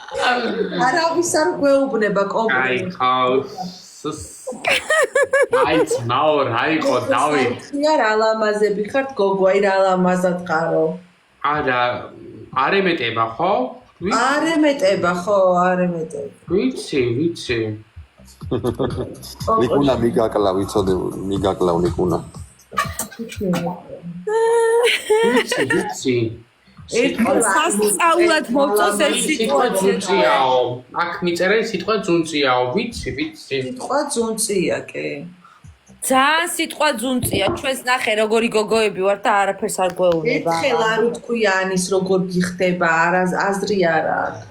არავის არ გვეუბნება კომპლიმენტი. აიც მაორ აიყო დავით. რა ლამაზები ხართ გოგო, აი რა ლამაზად ხარო. არა, არ ემეტება ხო? არ ემეტება ხო, არ ემეტება. ვიცი. ნიკუნა მიგაკლა ვიცოდე, მიგაკლა ნიკუნა. ვიცი. სასწაულად მოვწოს ეს სიტუაცია. აქ მიწერა სიტყვა ძუნწიაო, ვიცი. სიტყვა ძუნწია კი. ძალიან სიტყვა ძუნწია. ჩვენს ნახე როგორი გოგოები ვართ და არაფერს არ გვეუბნება. ერთხელ არ უთქვია ანის როგორ გიხდება, აზრი არ აქვს.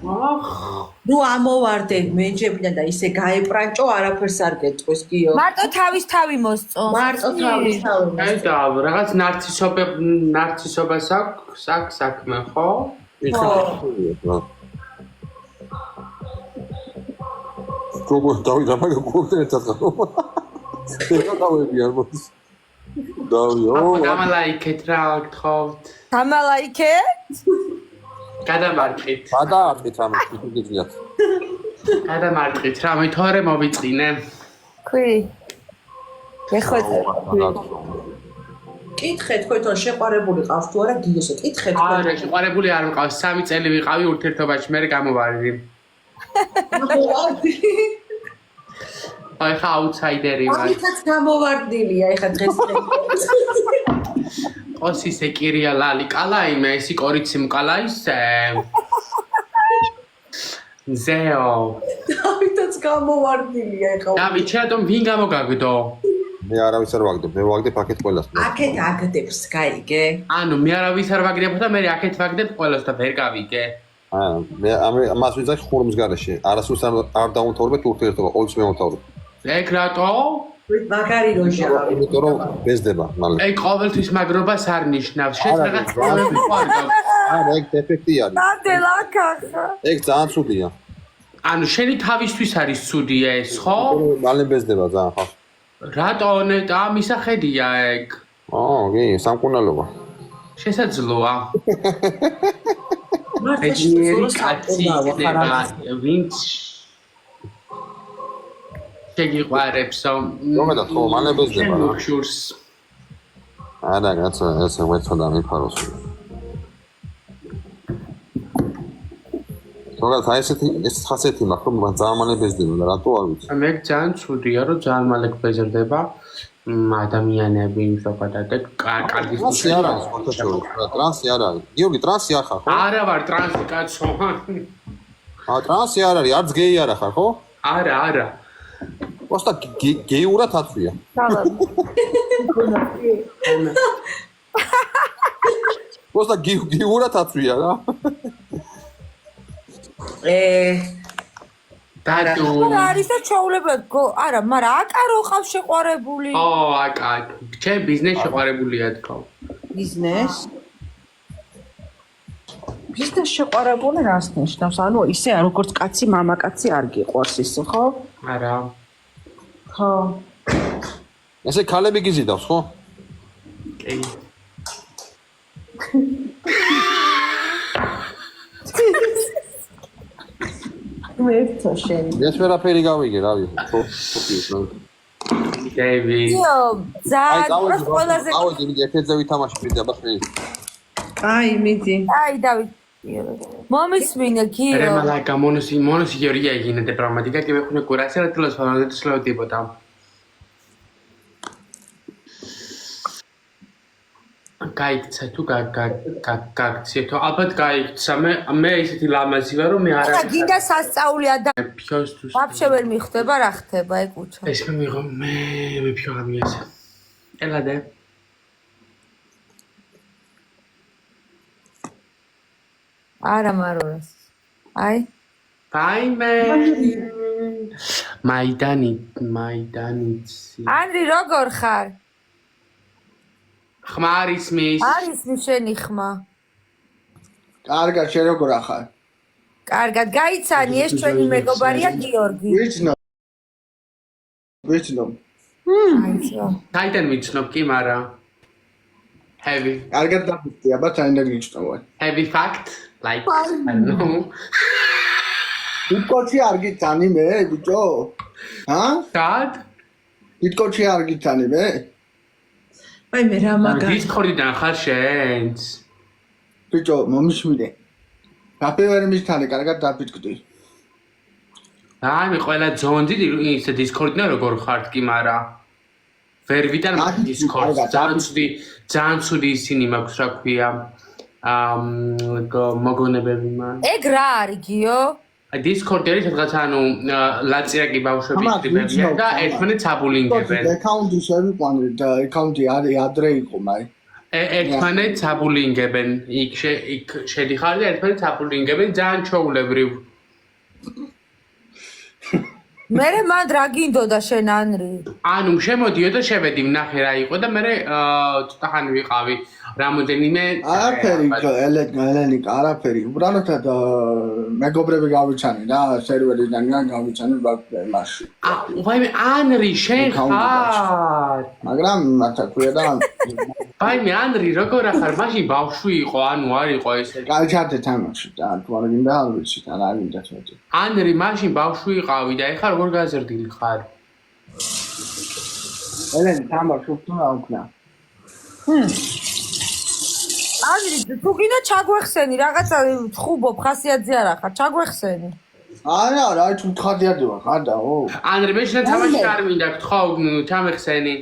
ნუ ამოვარდე მეჯებნა და ისე გაეპრანჭო, არაფერს არ გეტყვის გიო. მარტო თავის თავი მოსწო. მარტო თავის თავი. აი და რაღაც ნარცისობას აქვს საქმე, ხო? გოგო დავით ამაგა კონკრეტად ხარ. ეხავები არ მოდის. დავიო. გამალაიქეთ რა გთხოვთ. გამალაიქეთ? გადამარყით. გადაარყით ამას გიძლიათ. გადამარყით რა მithore მოვიწყინე. ქვი. ეხოთე. კითხეთ თქვენ შეყარებული ყავს თუ არა გიოსო კითხეთ არა შეყარებული არ მყავს 3 წელი ვიყავი ურთიერთობაში მე გამოვარდი. აი ხა აუთსაიდერი ვარ. ამითაც გამოვარდილია ეხა დღეს. ოსის ეკირია ლალი კალაიმე ესი კორიცი მკალაისე. ზეო. ამითაც გამოვარდილია ეხა. დავით რატომ ვინ გამოგაგდო? მე არავის არ ვაგდებ, მე ვაგდებ აქეთ ყველას. აქეთ აგდებს, გაიგე? ანუ მე არავის არ ვაგდებო და მე აქეთ ვაგდებ ყველას და ვერ გავიგე. მე ამას ვიძახი ხურმის გარეშე. არასდროს არ დაუნთავრებთ ურთიერთობა, ყოველთვის მევთავრებ. ეგ რატო? მაგარი როჟა. იმიტომ რომ ბეზდება მალე. ეგ ყოველთვის მაგრობას არ ნიშნავს. შენ რაღაც პრობლემები ხარ გაქვს. არა, ეგ დეფექტი არის. ნადელა ხახა. ეგ ძალიან ცუდია. ანუ შენი თავისთვის არის ცუდი ეს, ხო? მალე ბეზდება ძალიან ხარ. რატო და მისახედია ეგ? კი, სამკურნალობა. შესაძლოა. მეჯნიერი კაცი იქნება, ვინც შეგიყვარებსო. რომედა ხო, მალე ბეზდება რა. შურს. არა, კაცო, ესე ვეცოდა მიფაროს. თორემ ეს ხასეთი მაქვს, რომ ძალიან მალე ბეზდება და რატო არ ვიცი. მე ძალიან ცუდია, რომ ძალიან მალე ბეზრდება ადამიანები ზოგადად კარგი ტრანსი არ არის ფოტოშოპი, ტრანსი არ არის. გიორგი, ტრანსი არ ხარ ხო? არა ვარ ტრანსი კაცო. ტრანსი არ არის, არც გეი არ ხარ ხო? არა. просто გეიურად აწვია. просто გეიურად აწვია რა. დადო. არის და ჩაულებად არა, მაგრამ აკარო ყავს შეყვარებული. აკა. ჩემ ბიზნესში შეყვარებულია თქო. ბიზნეს შეყვარებული რას ნიშნავს? ანუ ისე როგორც კაცი, მამაკაცი არ გიყვარს ისე, ხო? არა. ხო. ესე ქალები გიზიდავს, ხო? კი. მერტო შენი. ეს ვერაფერი გავიგე, რავი. დევი. ძალიან ყველაზე ავედი მიდი ერთზე ვითამაში პრინციპი აბახი. აი, მიდი. აი, დავით. მომისმინე გიო. Ρε μαλάκα, μόνος η Γεωργία γίνεται πραγματικά και με έχουν κουράσει, αλλά τέλος πάντων δεν τους λέω τίποτα. გაიქცა თუ გაგცე თუ ალბათ გაიქცა მე ისეთი ლამაზი ვარ რომ მე არ და გინდა სასწაული ადამიანი ფიოსთვის ვაფშე ვერ მიხვდება რა ხდება ეგ უჩა ეს მე მიღო მე ფიო ამიეს ელადე არა მარორას აი ბაიმე მაიდანიცი ანდრი როგორ ხარ ხმარის მის არის შენი ხმა კარგად შენ როგორ ახარ კარგად გაიცანი ეს ჩვენი მეგობარია გიორგი ვიცნობ აიცო საიდან ვიცნობ კი მარა heavy კარგად დავიცი აბა საიდან გიჩნოვარ heavy fact like I don't know იტკოჩი არ გიტანი მე ბიჭო? ჰა? დად? იტკოჩი არ გიტანი მე? აი მე რა მაგარი. დისკორდიდან ხარ შენც? ბიჭო, მომიშვიდე. გაფევარი მისთანე, კარგად დაფიჭკდი. აი მე ყველა ძონდი ის დისკორდიდან როგორ ხართ კი, მარა ვერ ვიტან დისკორდს. ძალიან ცუდი ისინი მაქვს, რა ქვია. მოგონებები მან. ეგ რა არის გიო? დისკორდი არის სადღაც ანუ ლაწირაკი ბავშვები ჭრიბებიან და ერთმანეთს აბულინგებენ. აკაუნტი შევიყვანე და აკაუნტი ადრე იყო მაი. ერთმანეთს აბულინგებენ. იქ შედიხარ და ერთმანეთს აბულინგებენ ძალიან ჩაულებრივ. მერე მან რა გინდოდა შენ ანრი? ანუ შემოდიო და შევედი ვნახე რა იყო და მე ცოტა ხანი ვიყავი რამოდენიმე არაფერი ელენიკა არაფერი უბრალოდ მეგობრები გავიჩანი რა სერვერიდან გავიჩანი მასში ვაიმე ანრი შენ ხარ მაგრამ მართლა ქვია და ვაიმე ანრი როგორ ახარ მაშინ ბავშვი იყო ანუ არ იყო ესე გაჩარდე თამაში და თუ არ გინდა არ ვიცი და რა გინდა თქო ანრი მაშინ ბავშვი იყავი და ეხლა როგორ გაზრდილი ხარ ელენი თამაში უფრო აუკნა ანრი თუ გინდა ჩაგვეხსენი რაღაცა ხუბობ ხასიათზე არა ხარ ჩაგვეხსენი არა რა თუ თხადიადი ვარ ხარდაო ანრი მე შენ თამაში არ მინდა გთხოვ ჩამეხსენი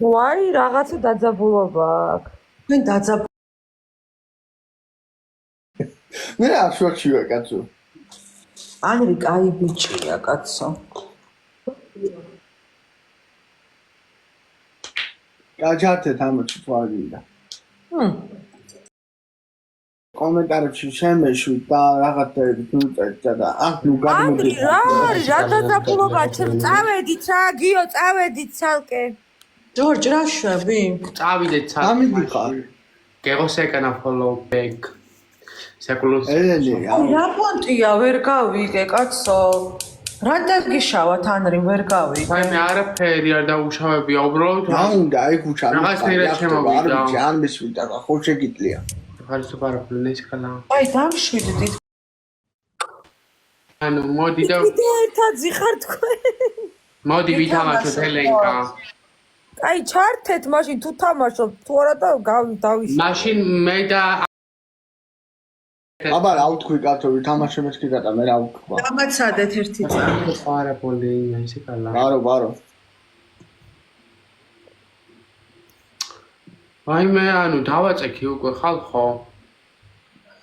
ვაი რაღაცა დაძაბულობა აქვს მე დაძაბ მე რა შოქშია კაცო ანრი კაი ბიჭია კაცო გაჩართე თამაში თუ არ გინდა კომენტარებში შემეშვი და რაღაცები თუ წეჭა და აქ ნუ ანრი რა არის რა დაძაბულობა წავედით რა გიო წავედით ცალკე ჯორჯ რა შვები წავიდეთ ამიდი ხარ გეგოს ეკანა follow back საკულოს ელენი რა პონტია ვერ გავიგე კაცო რა დაგიშავათ ანრი ვერ გავიგე აი მე არაფერი არ დაუშავებია უბრალოდ რა უნდა იქ უჩარ რაღაცნაირად შემოვიდა არ მისვიდა ხო შეგიძლია ხალხო პარაფლენე ისკალა აი დამშვიდით ანუ მოდი და ერთად ზიხარ თქვენ მოდი ვითამაშოთ ელენკა აი ჩართეთ მაშინ თუ თამაშობ თუ არა და დავისვი მაშინ მე და აბა რა ვთქვი კაცო ვითამაშე მეთქი და მე რა ვთქვა გამაცადეთ ერთი წამი პარაფლენე ისკალა ბარო აი მე ანუ დავაწექი უკვე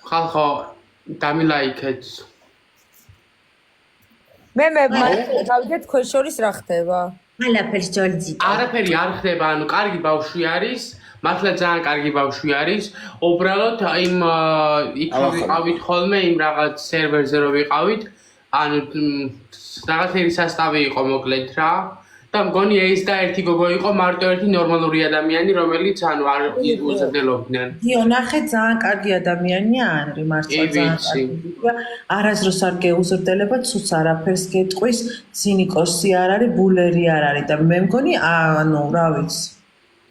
ხალხო დამილაიქეთ მე გავიგეთ თქვენ შორის რა ხდება ალაფერს ჯოლძი არაფერი არ ხდება ანუ კარგი ბავშვი არის მართლა ძალიან კარგი ბავშვი არის უბრალოდ იმ იქ ვიყავით ხოლმე იმ რაღაც სერვერზე რო ვიყავით ანუ რაღაცნაირი სასტავი იყო მოკლედ რა და მგონი ეს და ერთი გოგო იყო მარტო ერთი ნორმალური ადამიანი რომელიც ანუ არ უზრდებოდნენ დიო ნახე ძალიან კარგი ადამიანია ანრი მართლა ძალიან კარგია არასდროს არ გეუზრდელება ცუც არაფერს გეტყვის ცინიკოსი არ არის ბულერი არ არის და მე მგონი ანუ რა ვიცი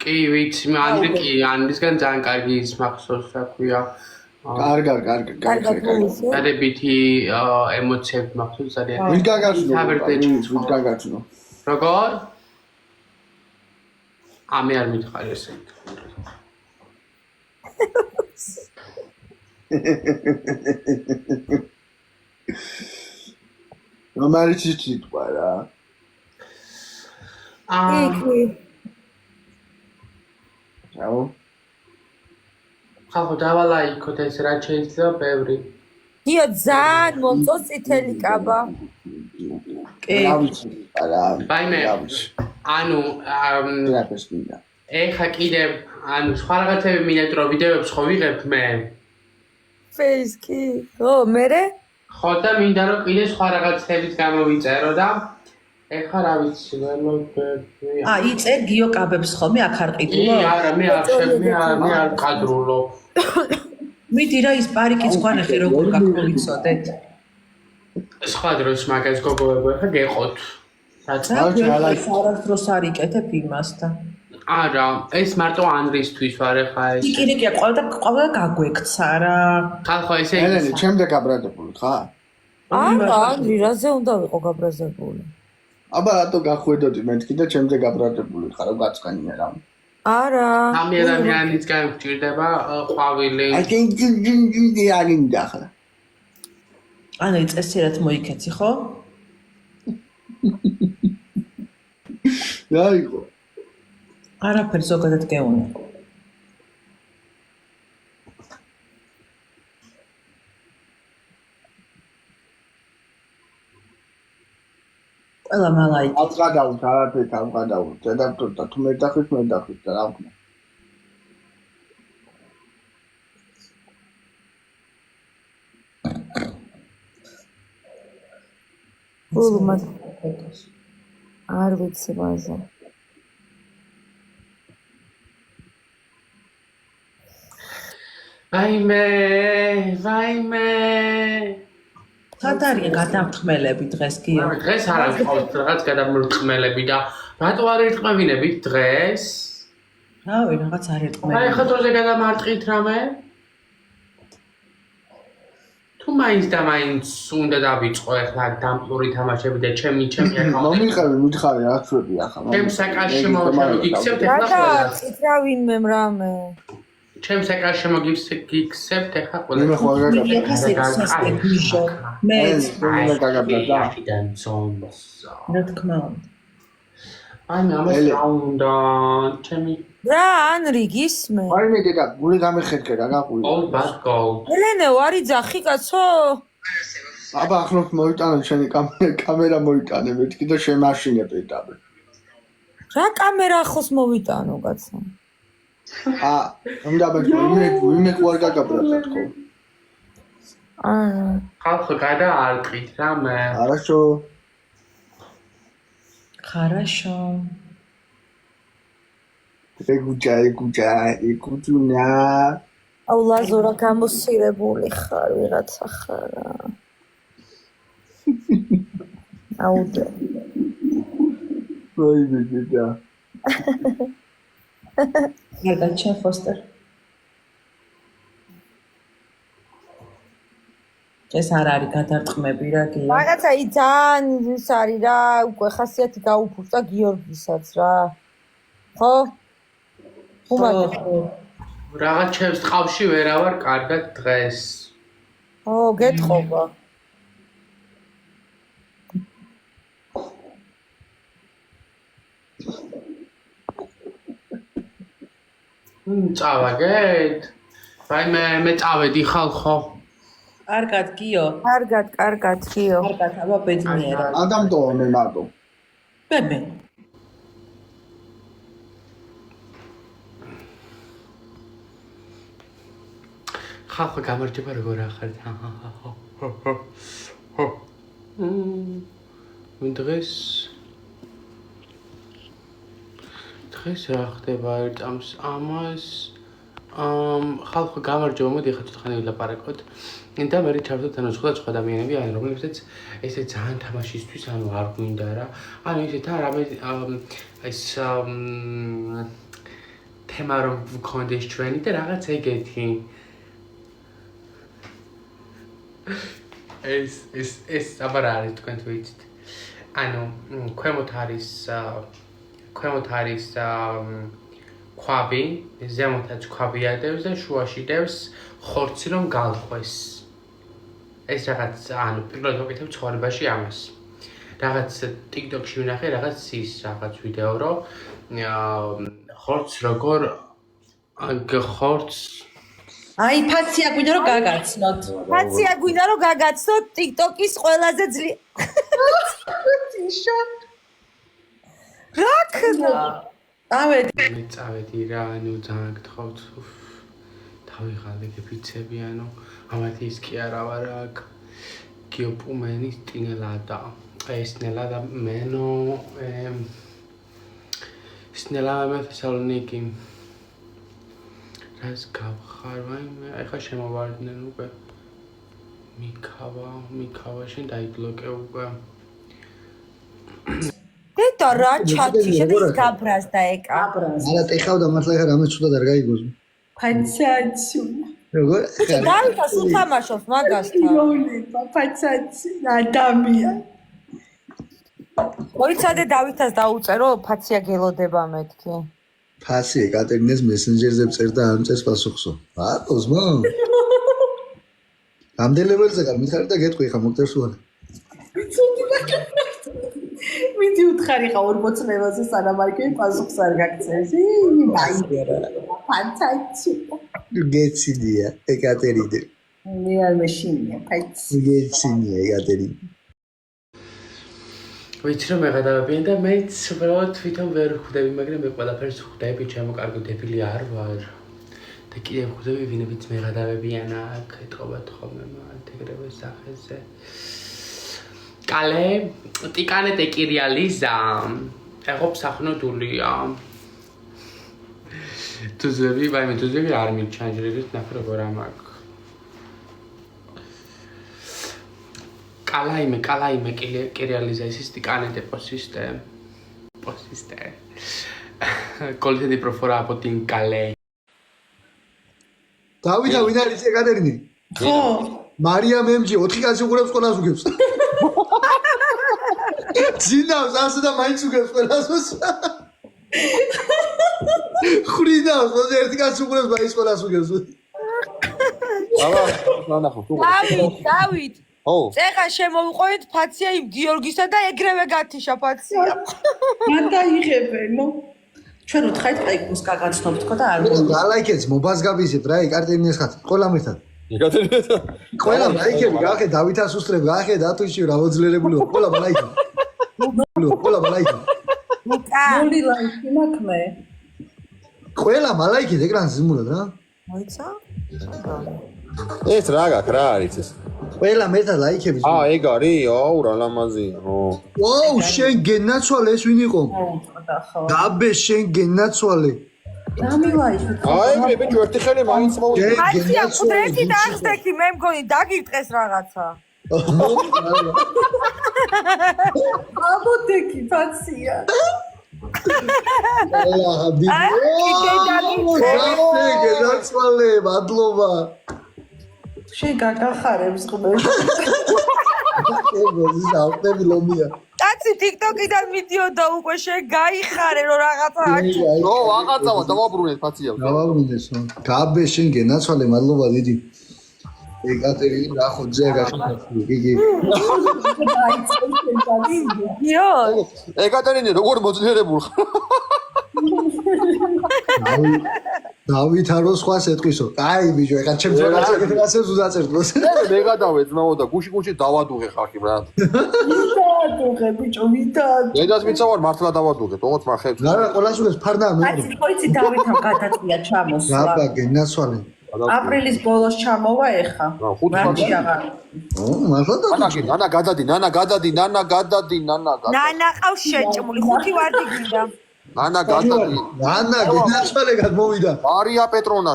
კი ვიცი ანრი კი ანრისგან ძალიან კარგი ის მახსოვს რა ქვია კარგი დადებითი ემოციები მახსოვს ძალიან ვინ გაგაჩნო როგორ? ამე არ მითხარი ესე. რომარი ციტყვა რა. კი. რაო? ხალხო დავალაიქოთ ეს რა შეიძლება ბევრი. გიო ძალიან მომწონს წითელი კაბა. ბაიმე ანუ ეხა კიდევ ანუ სხვა რაღაცები მინდა რომ ვიდეოებს ხო ვიღებ მე ფეისკი ო მერე ხო და მინდა რომ კიდე სხვა რაღაცებიც გამოვიწერო და ეხა რა ვიცი იწერ გიო კაბებს ხოლმე აქ არ ყიდულო არა მე არ კადრულობ მიდი რა ის პარიკის ყვანახე როგორ გაგოვიცოდეთ სხვა დროს მაგას გოგოებო ეხა გეყოთ არასდროს არ იკეთებ იმასთან არა, ეს მარტო ანრისთვის ვარ ეხლა ეს. იკირიკია ყავდა გაგვექცა რა. ხალხო ესე ელენე, ჩემზე გაბრადებული ხარ? არა, ანდრი, რაზე უნდა ვიყო გაბრაზებული? აბა რატო გახვედოდი მეთქი და ჩემზე გაბრადებული ხარ, რომ გაწყენია რა. არა. ამი ადამიანიც გამჭირდება ყვავილი. აი კინკინკინკინკი აგინდა ხა. ანუ წესიერად მოიქეცი ხო? რა იყო? არაფერი ზოგადად გეუნე. ყველა მალაი. აღგადავთ, არაფერს აღგადავთ. დედაქტორ თუ მე დახით და რა ვქნა. გულმად არ ვიცი მაზე. ვაიმე. სად არის გადამთხმელები დღეს გიო? დღეს არ არის ყავს რაღაც გადამრწმელები და რატო არ ირტყმევინებით დღეს? რავი, რაღაც არ აი ეტყმები. ხა დროზე გადამარტყით რამე? თუ მაინც და მაინც უნდა დავიწყო ახლა დამპლური თამაშები და ჩემი აკაუნტი. მითხარი რაცვები ახლა. ჩემ საკაშემო გიქცევთ ახლა რატო ყველას. იტრავინმე მრამე? ჩემ საკაშემო გიქცევთ ახლა მე ყველას. ხო არ მე უნდა გაგაბრადა. აქედან ზონს. რა თქმა უნდა. აი მე ამას რა უნდა ჩემი რა ანრი გისმე? აი მე დედა გული გამეხეთქე რა გაყვი. all bad gold. ელენე ვარი ძახი კაცო? აბა ახლა მოიტანე შენი კამერა მოიტანე მეთქი და შემაშინე პეტაბე. რა კამერა ახლოს მოვიტანო კაცო? უნდა მეთქო ვინმე ყوار გაგაბრადა თქო. არა. ხალხო გადაარტყით რამე. არაშო. Хорошо. ეგუჯა. აუ ლაზორა გამოსირებული ხარ ვიღაცა ხარა. აუ აი მეგედა. გარდაჩა ფოსტერ. ეს არ არის გადარტყმები რა გია. რაღაცა ძალიან ის არის რა, უკვე ხასიათი გაუფურდა გიორგისაც რა. ხო? უმაგე. რაღაც ჩემს ტყავში ვერავარ კარგად დღეს. ო, გეტყობა. წავაგეთ. აი მე წავედი ხალხო. კარგად გიო. კარგად გიო. კარგად აბა ბედნიერა. ადამტო მე მარტო. ბებე. ხალხო გამარჯობა როგორ ახართ? დღეს რა ხდება ერთამს ამას ხალხო გამარჯობა მოდი ახლა ცოტა ხანი ვილაპარაკოთ და მე ჩავთოთ ანუ სხვა ადამიანები ან რომლებსაც ესე ძალიან თამაშისთვის ანუ არ გვინდა რა ანუ ისეთ რამე ეს თემა რომ გქონდეს ჩვენი და რაღაც ეგეთი ეს აბა რა არის თქვენ თუ იცით ანუ ქვემოთ არის ქვაბი, ზემოთაც ქვაბი ადევს და შუაში დევს ხორცი რომ გალხვეს. ეს რაღაც ანუ პირველად ვაკეთებ ცხოვრებაში ამას. რაღაც TikTok-ში ვნახე რაღაც ის რაღაც ვიდეო რომ ხორცს როგორ ხორცს აი ფაცია გვინდა რომ გაგაცნოთ. ფაცია გვინდა რომ გაგაცნოთ TikTok-ის ყველაზე რა ქნა? წავედი რა, ანუ ძალიან გთხოვთ. თავიღალე გეფიცები, ანუ ამათი ის კი არა ვარ აქ. გიოპუმენის ტინელადა. ეს ნელა და მენო სნელა მე თესალონიკი. რას გავხარ, ვაიმე, ეხა შემოვარდნენ უკვე. მიქავა, შენ დაიბლოკე უკვე. და რა ჩათი შედის გაბრაზდა ეკა. არა ტეხავდა მართლა ხა რამე ცუდად არ გაიგოს. ფაცაცი. როგორ? დავითა სულ თამაშობს მაგასთან. იოლება ფაცაცი ადამიანი. მოიცადე დავითას დაუწერო ფაცია გელოდება მეთქი. ფასი ეკატერინეს მესენჯერზე წერდა ამ წეს პასუხსო. ბატონს მო. რამდენ ლეველზე გარ მითხარი და გეტყვი ხა მოგწერს უარა. მიდი უთხარი ხა 40 ლეველზე სანამ არ კი პასუხს არ გაგწევს. ფაცაცი. გეცინია ეკატერინე. მე არ მეშინია ფაცი. გეცინია ეკატერინე. ვიცი რომ მეღადავებიან და მეც უბრალოდ თვითონ ვერ ხვდები, მაგრამ მე ყველაფერს ხვდები, ჩემო კარგი დებილი არ ვარ. და კიდევ ხვდები ვინებიც მეღადავებიან აქ, ეთყობათ ხოლმე მანტეგრების სახეზე. კალე, ტიკანე ტეკირია ლიზა. ეხო საფნოდულია. თუზები, ვაიმე თუზები არ მიჩანჯრებით, ნახე როგორ ამაკ. კალაიმე კირიალიზაციის ტიკანეტე პოსისტე. Colite di profora potin კალე. დავითა ვინ არის ეკატერინე? ხო. მარია მემჯი 4 კაცი უყურებს ყველას უგებს. ძინავს ასე და მაინც უგებს ყველას. ხრინავს, მოდი ერთი კაცი უყურებს მაინც ყველას უგებს. აბა, ნახო, თუ. დავით. ო. წეღა შემოვიყვებით ფაცია იმ გიორგისა და ეგრევე გათიშა ფაცია. მან დაიღებენო. ჩვენ ვთხარით ყაიგოს გაგაცნობ თქო და არ გალაიქებს მობაზგაბიზებ რა ეკატერინეს ხათ ყველა ერთად. ეკატერინეს. ყველა ლაიქები გაახე დავითას უსწრებ გაახე დათვიში რა მოძლიერებული ყველა ლაიქი. ყველა ლაიქი. მოლი ლაიქი მაქმე. ყველა ლაიქი ეკრანს ზმულად რა. მოიცა? ეს რა გაქვს რა არის ეს? ყველა მეტად ლაიქები. ეგ არის? აუ რა ლამაზია. ოუ შენ გენაცვალე ეს ვინ იყო? გაბე შენ გენაცვალე. დამილაიხე. აი ბიჭო ერთი ხელი მაინც მოვიდა. ფაცია ხდრეთი და ახდექი მე მგონი დაგირტყეს რაღაცა. აბოდექი ფაცია. გენაცვალე მადლობა. შენ გაგახარებს ყმეს. ეგ ზავტები ლომია. კაცი TikTok-იდან მიდიოდა უკვე შენ გაიხარე რომ რაღაცა აჩი. ო, აღაწავა, დავაბრუნეთ ფაცია. დავაბრუნდეს. გაბე შენ გენაცვალე მადლობა დიდი. ეკატერინე ნახო ძე გაშფოთი. იგი. იო. ეკატერინე როგორ მოძლიერებულ ხარ? დავითა რო სხვას ეტყვისო. აი ბიჭო, ეხა ჩემს რაღაცას უზაწერდოს. მე გადავე ძმაო და გუში დავადუღე ხალხი რა. დავადუღე ბიჭო, ვიდად. დედას მიცავარ მართლა დავადუღეთ, ოღონდ მახებს. რა ყოლას უგეს ფარდა მე. კაცი, ხოიცი დავითამ გადაწია ჩამოსვლა. გაბა გენაცვალე. აპრილის ბოლოს ჩამოვა ეხა. მარტი აღარ. ო, მართლა და ნანა გადადი. ნანა ყავს შეჭმული, 5 ვარდი გინდა. ნანა გადადი. ნანა გენაცვალე გადმოვიდა. მარია პეტრონა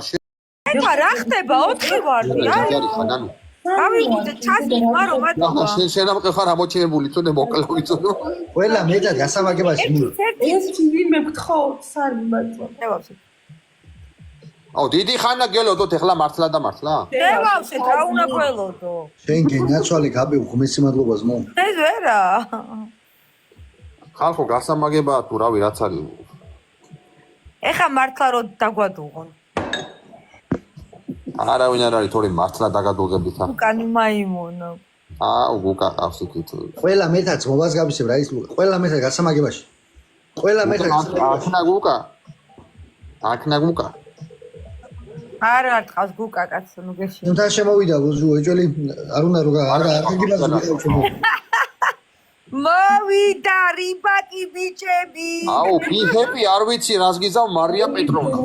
ეხა რა ხდება 4 ვარდი აი ნანუ. გამიგდე ჩასკმა რომ მადლობა. შენ ამ ხარ ამოჩენებული თუნე მოკლე ვიცოდო. ყველა მეტად გასამაგებაში მუ. ეს ვინმე გთხოვ, სალი მადლობა. დევავსეთ. აუ დიდი ხანა გელოდოთ ეხლა მართლა და მართლა? დევავსეთ რა უნდა გველოდო. შენ გენაცვალე გაბე უღმესი მადლობას მო. ეს ვერა. ხალხო გასამაგებაა თუ რავი რაც არის. ეხა მართლა რომ დაგვადუღონ. არავინ არ არის თორე მართლა დაგადუღებით ამ. უკანი მაიმუნა. აუ გუკა ყავს იქით. ყველა მეტად მობაზგაბისებ რა ის ყველა მეტად გასამაგებაში. ყველა მეტად აქნა გუკა. არ ყავს გუკა კაცო ნუ გეში. ნუ თან შემოვიდა უზუ ეჭველი არ უნდა რო არა გიგიბაზე მოვიდა რიბაკი ბიჭები. აუ ბიჰები არ ვიცი რას გიზავ მარია პეტროვნა.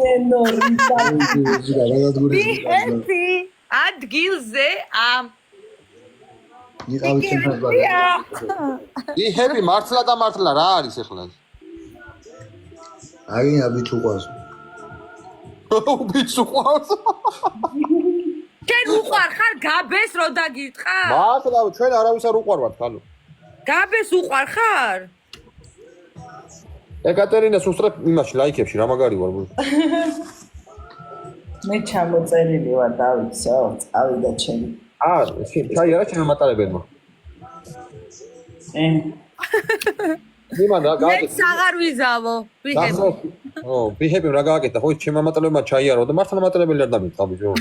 ბიჰები ადგილზე ამ იყავით ჩემთან. ბიჰები მართლა და მართლა რა არის ეხლა? აგინა ბიჭო ყავს. ბიჭო ყავს. შენ უყარ ხარ გაბეს რო დაგიტყა? მართლა ჩვენ არავის არ უყარვართ ხალო. გაბეს უყარ ხარ? ეკატერინას უსწრებ იმაში ლაიქებში რა მაგარი ვარ. მე ჩამოწერილი ვარ დავიცო, წავიდა ჩემი. ჩაი არა ჩემმა მატარებელმა. იმან რა გააკეთა. მეც აღარ ვიზავო. ბიჰები რა გააკეთა, ხო ჩემმა მატარებელმა ჩაი არა და მართლა მატარებელი არ დამიწა ბიჭო.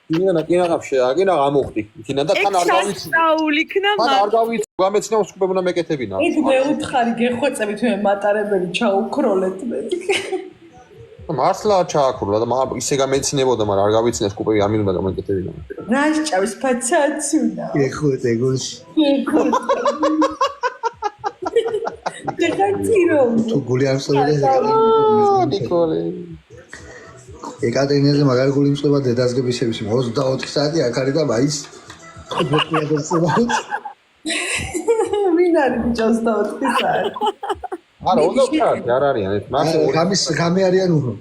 კინა გამოხდი. კინა და თან არ გავიცი. თან არ გავიცი, გამეცნია უსკუბებ უნდა მეკეთებინა. მე უთხარი გეხვეწებით მე მატარებელი ჩაუქროლეთ მე. მართლა ჩააქროლა და ისე გამეცნებოდა, მაგრამ არ გავიცნია სკუპები ამინ უნდა გამეკეთებინა. რა შეჭავს ფაცაცუნა. ეხოთე გულში. თუ გული არ სწორია ნიკოლე. ეკატერინაზე მაგარი გული მწვება დედას გებიშებში 24 საათი აქ არის და მაის ვინ არის ბიჭოს 24 საათი? არა 24 საათი არ არიან ეს გამი არიან უფრო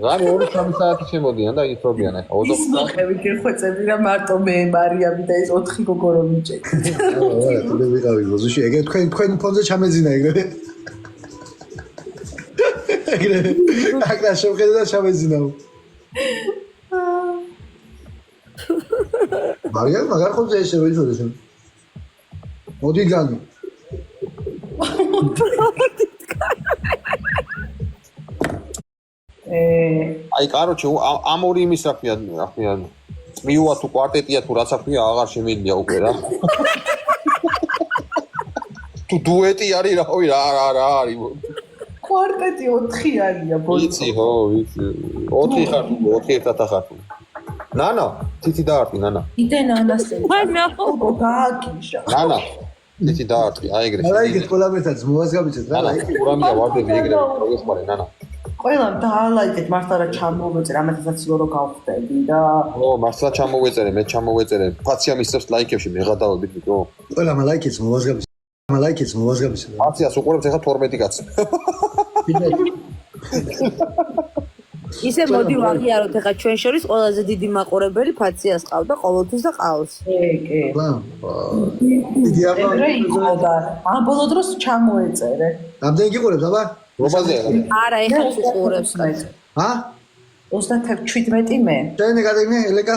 რამე 2-3 საათი შემოდიან და ისრობიან ახლა 24 ის მოხევი გეხვეწები რა მარტო მე მარიამი და ეს 4 გოგორო მიჭეთ. არა თუ ვიყავი გოზუში ეგრე თქვენ ფონზე ჩამეძინა ეგრე აკრა შევხედე და ჩამეძინაო მარიამ მაგარ ხომზე ესე ვიცოდეს მოდი განი აი კაროჩე ამ ორი იმის რა ქვია წვიუა თუ კვარტეტია თუ რაც აქვია აღარ შემიძლია უკვე რა თუ დუეტი არის რავი რა არის კვარტეტი 4 არია ვიცი ხო ვიცი 4 ხარ 4 ერთად ახარ ნანა თითი დაარტყი ნანა იდე ნანასე მანა გააკიშა ნანა თითი დაარტყი აი ეგრე არა იქეთ ყველა მეტად მოვას გავიცეთ რა ნანა ურამია ვარდები ეგრე პროგრესმარი ნანა ყველამ დაალაიქეთ მართლა რა ჩამოვეწერე ამათაც რო გავხდები და ო მართლა ჩამოვეწერე მე ჩამოვეწერე ფაცია მისცემს ლაიქებში მე გადავებით ვიკო ყველა ლაიქებს მოვას გავიცეთ ფაციას უყურებს ახლა 12 კაცი ისე მოდი ვაღიაროთ ახლა ჩვენ შორის ყველაზე დიდი მაყურებელი ფაციას ყავდა ყოველთვის და ყავს. კი. დიდი ეგრე იყო და ამ ბოლო დროს ჩამოეწერე. რამდენი გიყურებს აბა? რობაზეა არა, ეხლა უყურებს. ჰა? 37 მე. შენ ეკატერინე ელეკა?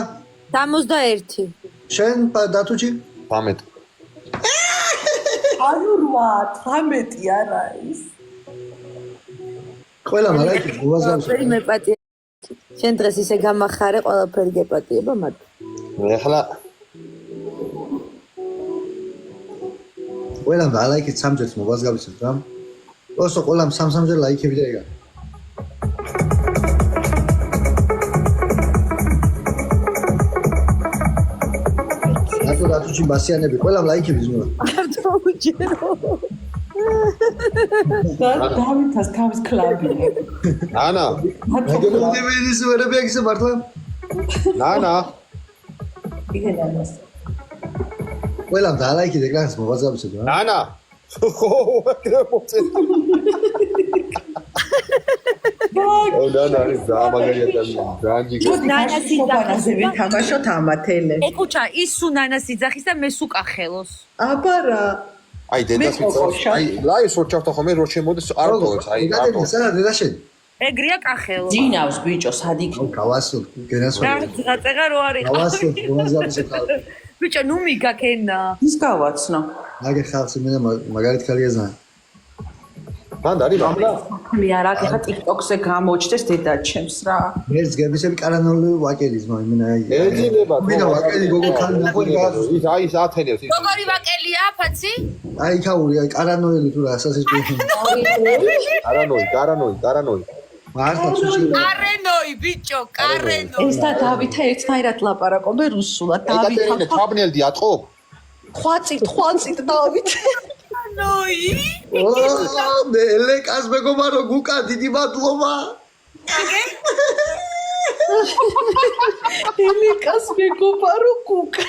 61. შენ დათუჩი? 13 ანუ 18 არა ის. ყველა ლაიქებს მოვას გავიცეთ. ყველაფერი მეპატია. შენ დღეს ისე გამახარე, ყველაფერი გეპატიება მათ. ეხლა ყველა ლაიქებს სამჯერ მოვას გავიცეთ რა. ოსო ყველამ სამჯერ ლაიქები და ეგა. დათუჩი ბასიანები ყველამ ლაიქები ზმნა. არ დავუჯერო. დავითას თავის კლაბი. ნანა მაგემოდები ის ვერები აქ ისე მართლა? ნანა იგენანას. ყველამ ლაიქი და გას მოვას გავიცეთ რა. ნანა ხო ეგრე მოწე ო ნანა ის გამაგარი ადამიანი განჯი ნანას იძახის ზე ვითამაშოთ ამათელე. ეკუჩა ის სუ ნანას იძახის და მე სუ კახელოს. აბა რა. აი დედას ვიცავს აი ლაივს რო ჩავთო ხომ მე რო შემოდის არ თოვებს აი ეკატერინე სადა დედა შენ? ეგრია კახელო. ძინავს ბიჭო სადიქ. გავასო გენასო. რა წეგა რო არის. გავასო მოვას გავიცეთ. ბიჭო ნუ მიგაკენა. ის გავაცნო. მაგე ხალხი მე მაგარით ქალიაზნა. მან არის მამლა მე არა ხა TikTok-ზე გამოჩდეს დედა ჩემს რა. მერც გებისები კარანოლი ვაკელის მოიმენა აი. ეძინება მინდა ვაკელი გოგო ხან ნახული გას. ის აი ის ათენებს ის როგორი ვაკელია ფაცი? აი ქაური აი კარანოლი თუ რა ასასის პეში. გარანოი მართლა ცუჩი. კარენოი ბიჭო, კარენოი. ეს და დავითა ერთნაირად ლაპარაკობენ რუსულად. ეკატერინე თაბნელდი ატყობ ხვაწით დავით. ნოი. ო მე ელეკას მეგობარო გუკა დიდი მადლობა. ელეკას მეგობარო გუკა.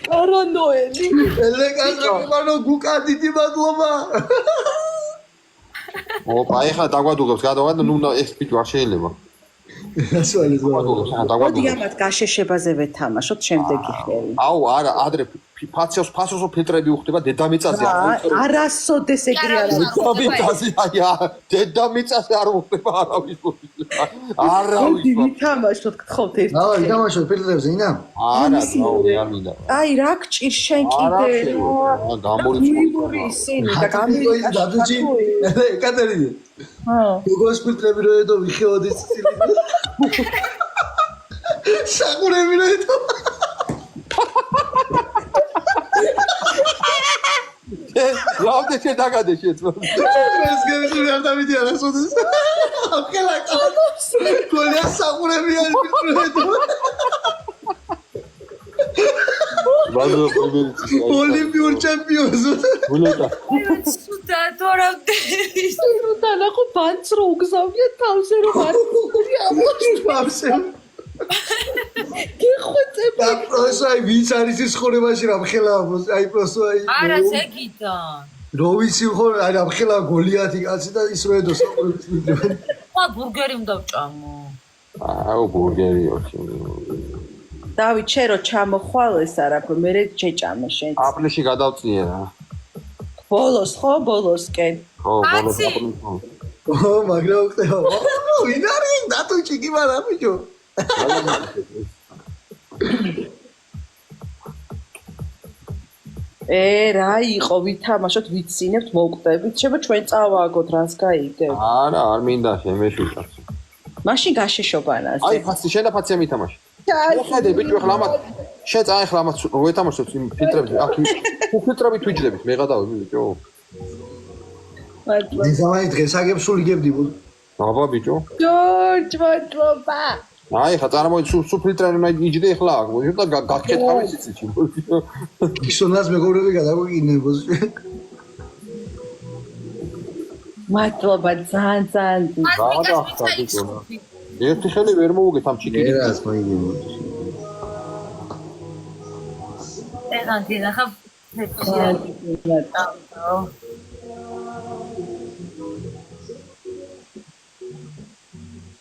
კარანოელი. ელეკას მეგობარო გუკა დიდი მადლობა. ოპა ეხლა დაგვადუღებს გადავად ნუ ეს ბიჭო არ შეიძლება ასვალი ზო. დაგვადუღებს მოდი ამათ გაშეშებაზე ვეთამაშოთ შემდეგი ხელი. აუ არა ადრე ფასოსო ფილტრები უხდება დედამიწაზე არასოდეს ეგრე არ არის. დედამიწაზე დედამიწაზე არ უხდება არავის არავის ვითამაშოთ გთხოვთ ერთი. ითამაშოთ ფილტრებზე ინა? არა არ მინდა აი რა გჭირ შენ კიდე გამორიცხული ისინი და გამორიცხული დადუჭი ეკატერინა გოგოს ფილტრები რო ედო ვიხეოდი ცილი საყურები რო ედო ლავდე შედაგადე შეცვალ ეს გემი არ დავიდი არასოდეს აკელა კოლია საყურები არ ფილტრები ბაზო პრემიერის ოლიმპიურ ჩემპიონს გულეტა სუდა თორამდე და ნახო ბანც რო უგზავნია თავზე რომ არ ვაფშე გიხვეწება და პროსაი ვინც არის ის ხორებაში რა მხელა აი პროსაი არა ზეგიდან რო ვიცი ხორ აი რა მხელა გოლიათი კაცი და ის რო ედო საყურებს ვიდრე ხა ბურგერი უნდა ვჭამო აუ ბურგერიო დავით შენ რო ჩამოხვალ ეს არაფერ მე შეჭამე შენ აპრილში გადავწიე რა ბოლოს ხო ბოლოსკენ ხო ბოლოს კაცი. აპრილში ო მაგრამ ხტეო ვინ არის დატუჩი კი მარა ბიჭო რა იყო ვითამაშოთ ვიცინებთ მოვკვდებით შევა ჩვენ წავაგოთ რას გაიგებ არა არ მინდა შემეშუჭა მაშინ გაშეშობანაზე აი ფაცი შენ და ფაცია მითამაში შეხედე ბიჭო ახლა ამათ შეწა ახლა ამათ რო ეთამაშოთ იმ ფილტრებზე აქ ფილტრები თვიჯდებით მე გადავი ბიჭო ზამანი დღეს აგებს სულ იგებდი აბა ბიჭო ჯორჯ მადლობა აი ხა წარმოიდგინე სულ ფილტრები უნდა იჯდე ახლა და გაკეთავი სიცი ისონას მეგობრები გადაგვიგინებოს მადლობა ძალიან ერთი ხელი ვერ მოუგეთ ამ ჩიკიდით ერას მოიგებო ეგანტი ნახა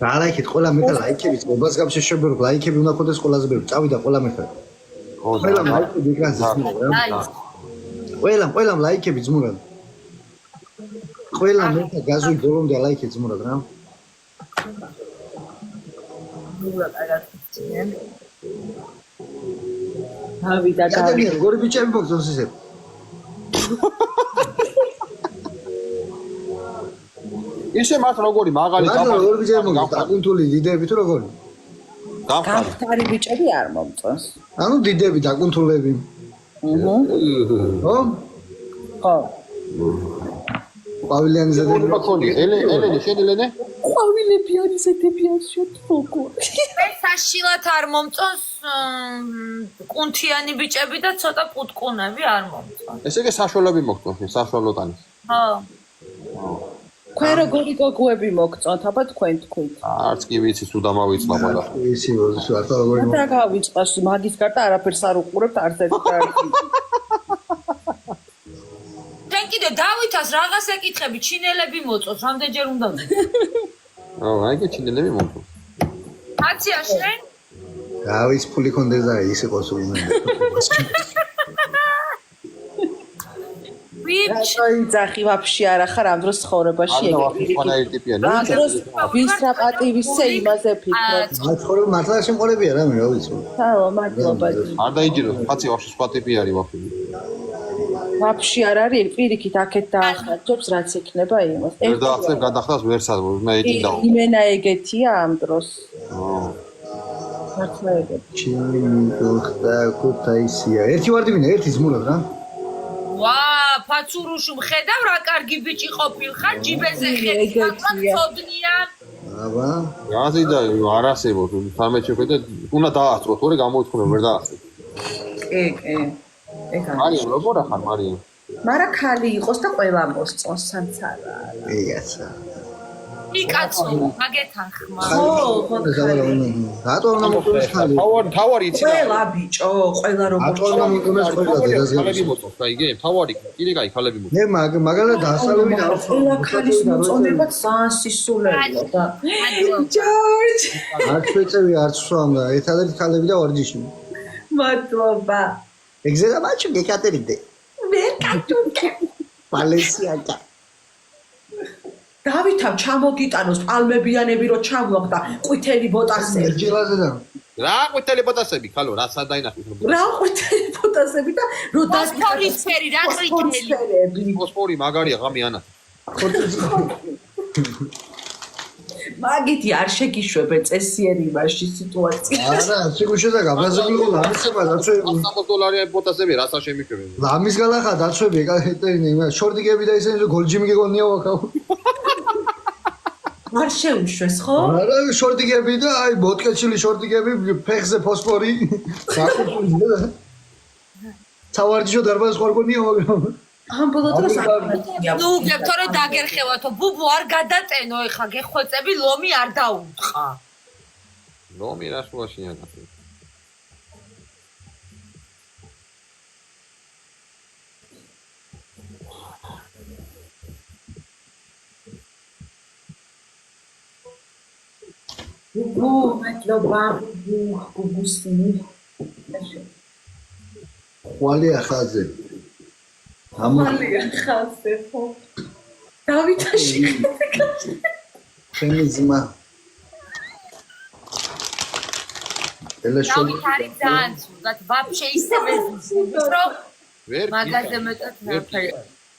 რა ლაიქით ყველა მე ლაიქებით მობას გამშეშებრო ლაიქები უნდა ქონდეს ყველაზე ბევრი წავიდა ყველა მე ყველა ლაიქები ეკრანზე ყველა ლაიქები ძმურად ყველა მე გაზוי ბოლომდე ლაიქი ძმურად რა დავიდა ადამიანი როგორი ბიჭები მოგწონს ისე ისე მათ როგორი მაღალი როგორი ბიჭები მოგწონს დაკუნთული დიდები თუ როგორი გამხდარი ბიჭები არ მომწონს ანუ დიდები დაკუნთულები ხო ხო პავილიანი ზედები ბაქონი ელენე შენ ელენე ყვავილები არის ეთები არ შეთქო ეს საშილად არ მომწონს კუნთიანი ბიჭები და ცოტა პუტკუნები არ მომწონს ესე იგი საშუალები მოგწონს საშუალო ტანის ხო თქვენ როგორი გოგოები მოგწონთ აბა თქვენ თქვით არც კი ვიცი თუ დამავიწყდა მაგრამ ისი ვართა როგორი და გავიწყოს მაგის გარდა არაფერს არ უყურებთ არც ერთ თენ კიდე დავითას რაღაც ეკითხები ჩინელები მოწონს რამდენჯერ უნდა აი ჩინელები მოგწონს კაცია შენ გავის ფული კონდეს და ის იყოს უნდა ვიძახი ვაფშე არ ახარ ამ დროს ცხოვრებაში ეგეთი ამ დროს ვის რა პატივისე იმაზე ფიქრობ ცხოვრება მართლა შემყოლებია რა მე რა ვიცი ხალო მადლობა არ დაიჯეროს ფაცი ვაფშე სხვა ტიპი არის ვაფშე არ არის პირიქით აქეთ დაახარჯებს რაც იქნება იმას ვერ დაახსენ გადახდას ვერსად მე ეჭიდაო იმენა ეგეთია ამ დროს მართლა ეგეთი ჩინი ხდა კუთაისია ერთი ვარდი მინდა ერთი ზმურად რა ვა ფაცურუშუ მხედავ რა კარგი ბიჭი ყოფილხარ ჯიბეზე ხედავ ცოდნია აბა რაზი და არ არსებობს 13 შეხედე უნდა დაასწრო თორე გამოუცხრო ვერ დაასწრო კი ეგ არის როგორ ახარ მარია მარა ქალი იყოს და ყველა მოსწონს სამცარა ეგაცა იკაცო მაგეთან ხმა რატო უნდა მოხდეს ხალი თავარი იცი ყველა ბიჭო ყველა როგორ რატო უნდა მოხდეს ხალები მოწონს გაიგე თავარი კიდე კაი ხალები მოწონს მე მაგალითად დასწავლები და ყველა ქალის მოწონება ძალიან სისულელია და ჯორჯ არც შეწევი არც სვამ და ერთადერთი ხალები და ვარჯიში მადლობა ეგზელა მაჩო გეკატერინდე. მე კატუნკე. ვალენსიაკა. დავითამ ჩამოგიტანოს პალმებიანები რო ჩამოხდა ყვითელი ბოტასები. ჯელაზე და რა ყვითელი ბოტასები, ხალო, რა სადაინახეთ. რა ყვითელი ბოტასები და რო ფოსფორისფერი რა ყვითელი. ფოსფორი მაგარია ღამე ანა. მაგითი არ შეგიშვებენ წესიერი იმაში სიტუაცია. არა, შეგუშედა გაბრაზებული ლამისება დაცვე. $100 ბოტასები რაცა შემიხვევენ. ლამის გალახა დაცვები ეკატერინე იმა შორტიგები და ისინი გოლჯიმი გეგონია ვაკავ. არ შეუშვეს ხო? არა, შორტიგები და აი მოტკეჩილი შორტიგები ფეხზე ფოსფორი. საკუთრული და თავარჯიშო დარბაზს ხوارგონია მაგრამ ამბოლო დროს აკეთებია. ნუ გებთო რომ დაგერხევათო ბუბუ არ გადაწენო ეხა გეხვეწები ლომი არ დაუთხა. ლომი რა შუაშია ნახე. ბუბუ მადლობა ბუბუსინი. ხვალია ხაზე. ამალია ხალხზე ხო? დავითაში ჩემი ძმა. დავით არის ძალიან ცუდად ვაფშე ისევე ზუსტად რომ ვერ მაგაზე მეტად ნაფერი.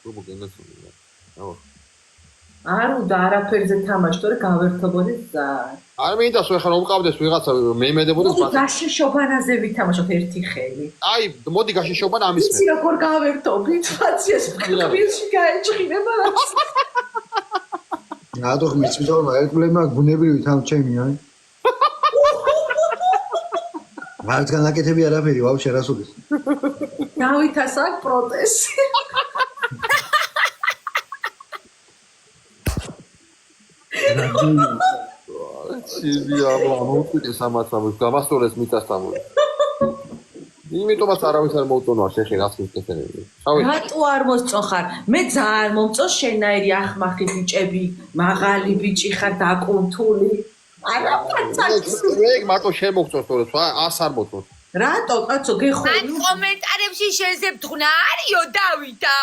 ბუბუ გენაცულია. აუ. არ უნდა არაფერზე თამაშო და გავერთობოდი ზარ. არ მინდა სულ ახლა მომყავდეს ვიღაცა მეიმედებოდეს მოდი გაშიშობანაზე ვითამაშოთ ერთი ხელი. აი მოდი გაშიშობან ამის იცი როგორ გავერთობთ? ფაციას მყვილში გაეჭხინება რა. რატო ხმის მიტომა ერთლემა გუნებრივი თან ჩემი აი. მარცხან აკეთები არაფერი ვაფშე რასულის. დავითას აქვს პროტეზი. შეიძლება მოუწყვეტეს ამათამოს გამასწორეს მიწასთან. იმიტომაც არავის არ მოუწონვა შეხი რას მისკეთებდი. შავი. რატო არ მოსწონხარ? მე ძალიან მომწონს შენაირი ახმახი ბიჭები, მაღალი ბიჭი ხარ დაკუნთული. არა პაცაკი. ეგ მარტო შემოგწონს თორე სხვა ას არ მოწონს. რატო კაცო გეხოვი? ან კომენტარებში შეზებდღნა არისო დავითა.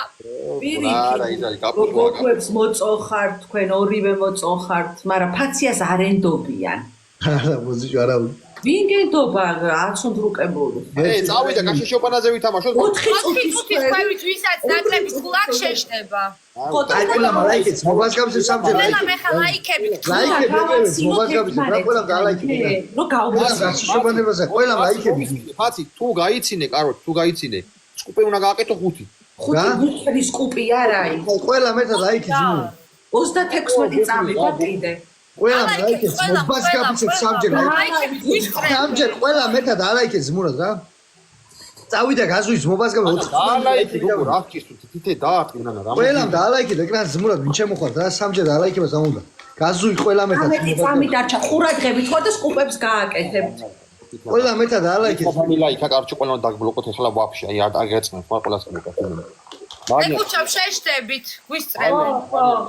არა ის არის კაპუტო. გოგოებს მოწონხართ თქვენ ორივე მოწონხართ, მაგრამ ფაციას არ ენდობიან. არა მოზიჯო არა. ვინ გენდობა აცუნდრუკებული? წავიდა გაშიშობანაზე ვითამაშოთ. 4 წუთის ქვევით ვისაც ნაკლების გულაკ შეშდება. აი ყველა ლაიქებს მოგასგავსებ სამჯერ ყველა ლაიქებს. მე ხა ლაიქებით ლაიქებს მოგასგავსებ რა ყველა დალაიქებ. რო გავუძინე. გაშიშობანებაზე ყველა ლაიქებს. ფაცი თუ გაიცინე, კარო, თუ გაიცინე, სკუპი უნდა გააკეთო 5. 5 ხრის კუპი არა ის. ყველა მეტად ლაიქებს. 36 წამიღო კიდე. ყველა ლაიქებს მოგასგავსებ სამჯერ ლაიქებით ვისწრებ. სამჯერ ყველა მეტად ალაიქებს ზმურად რა. წავიდა გაზუის მოგასგავსებ 4. ალაიქი როგორ აღჭის თუ თითე დაარტყინა რა. ყველამ დაალაიქეთ ეკრანს ზმურად ვინ შემოხვალთ რა სამჯერ დაალაიქებას ამ უნდა. გაზუი ყველა მეტად. ამეთი წამი დარჩა ყურადღებით ხო და სკუპებს გააკეთებთ. ყველა მეტად დაალაიქეთ. ფამილია იქა კარჩი ყველა დაგბლოკოთ ახლა ვაფშე აი არ აგეწმენ ხო ყველას მოკეთებინა. მაგრამ ეკუჩამ შეშდებით ვისწრებენ.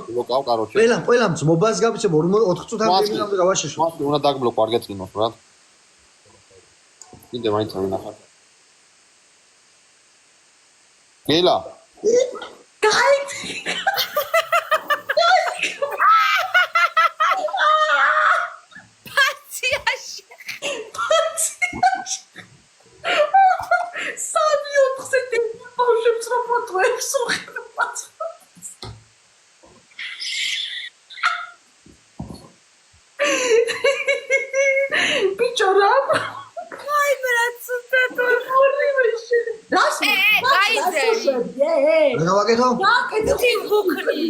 ბლოკავ კაროჩე. ყველამ ძმობას გავიცემ 4 წუთამდე მინამდე გავაშეშო. მას უნდა დაგბლოკო არ გეწინოს რა. კიდე მაინც ავინახარ. გელა გაიწი. ფაციაში. სამი ოთხზე ბავშვებს რა ფოტოებს უხერხებათ. ბიჭო რა? აი მე რა ცუდად ორივე შენ. რას? გაიზერი. რა გავაკეთო? თი ვუქრი.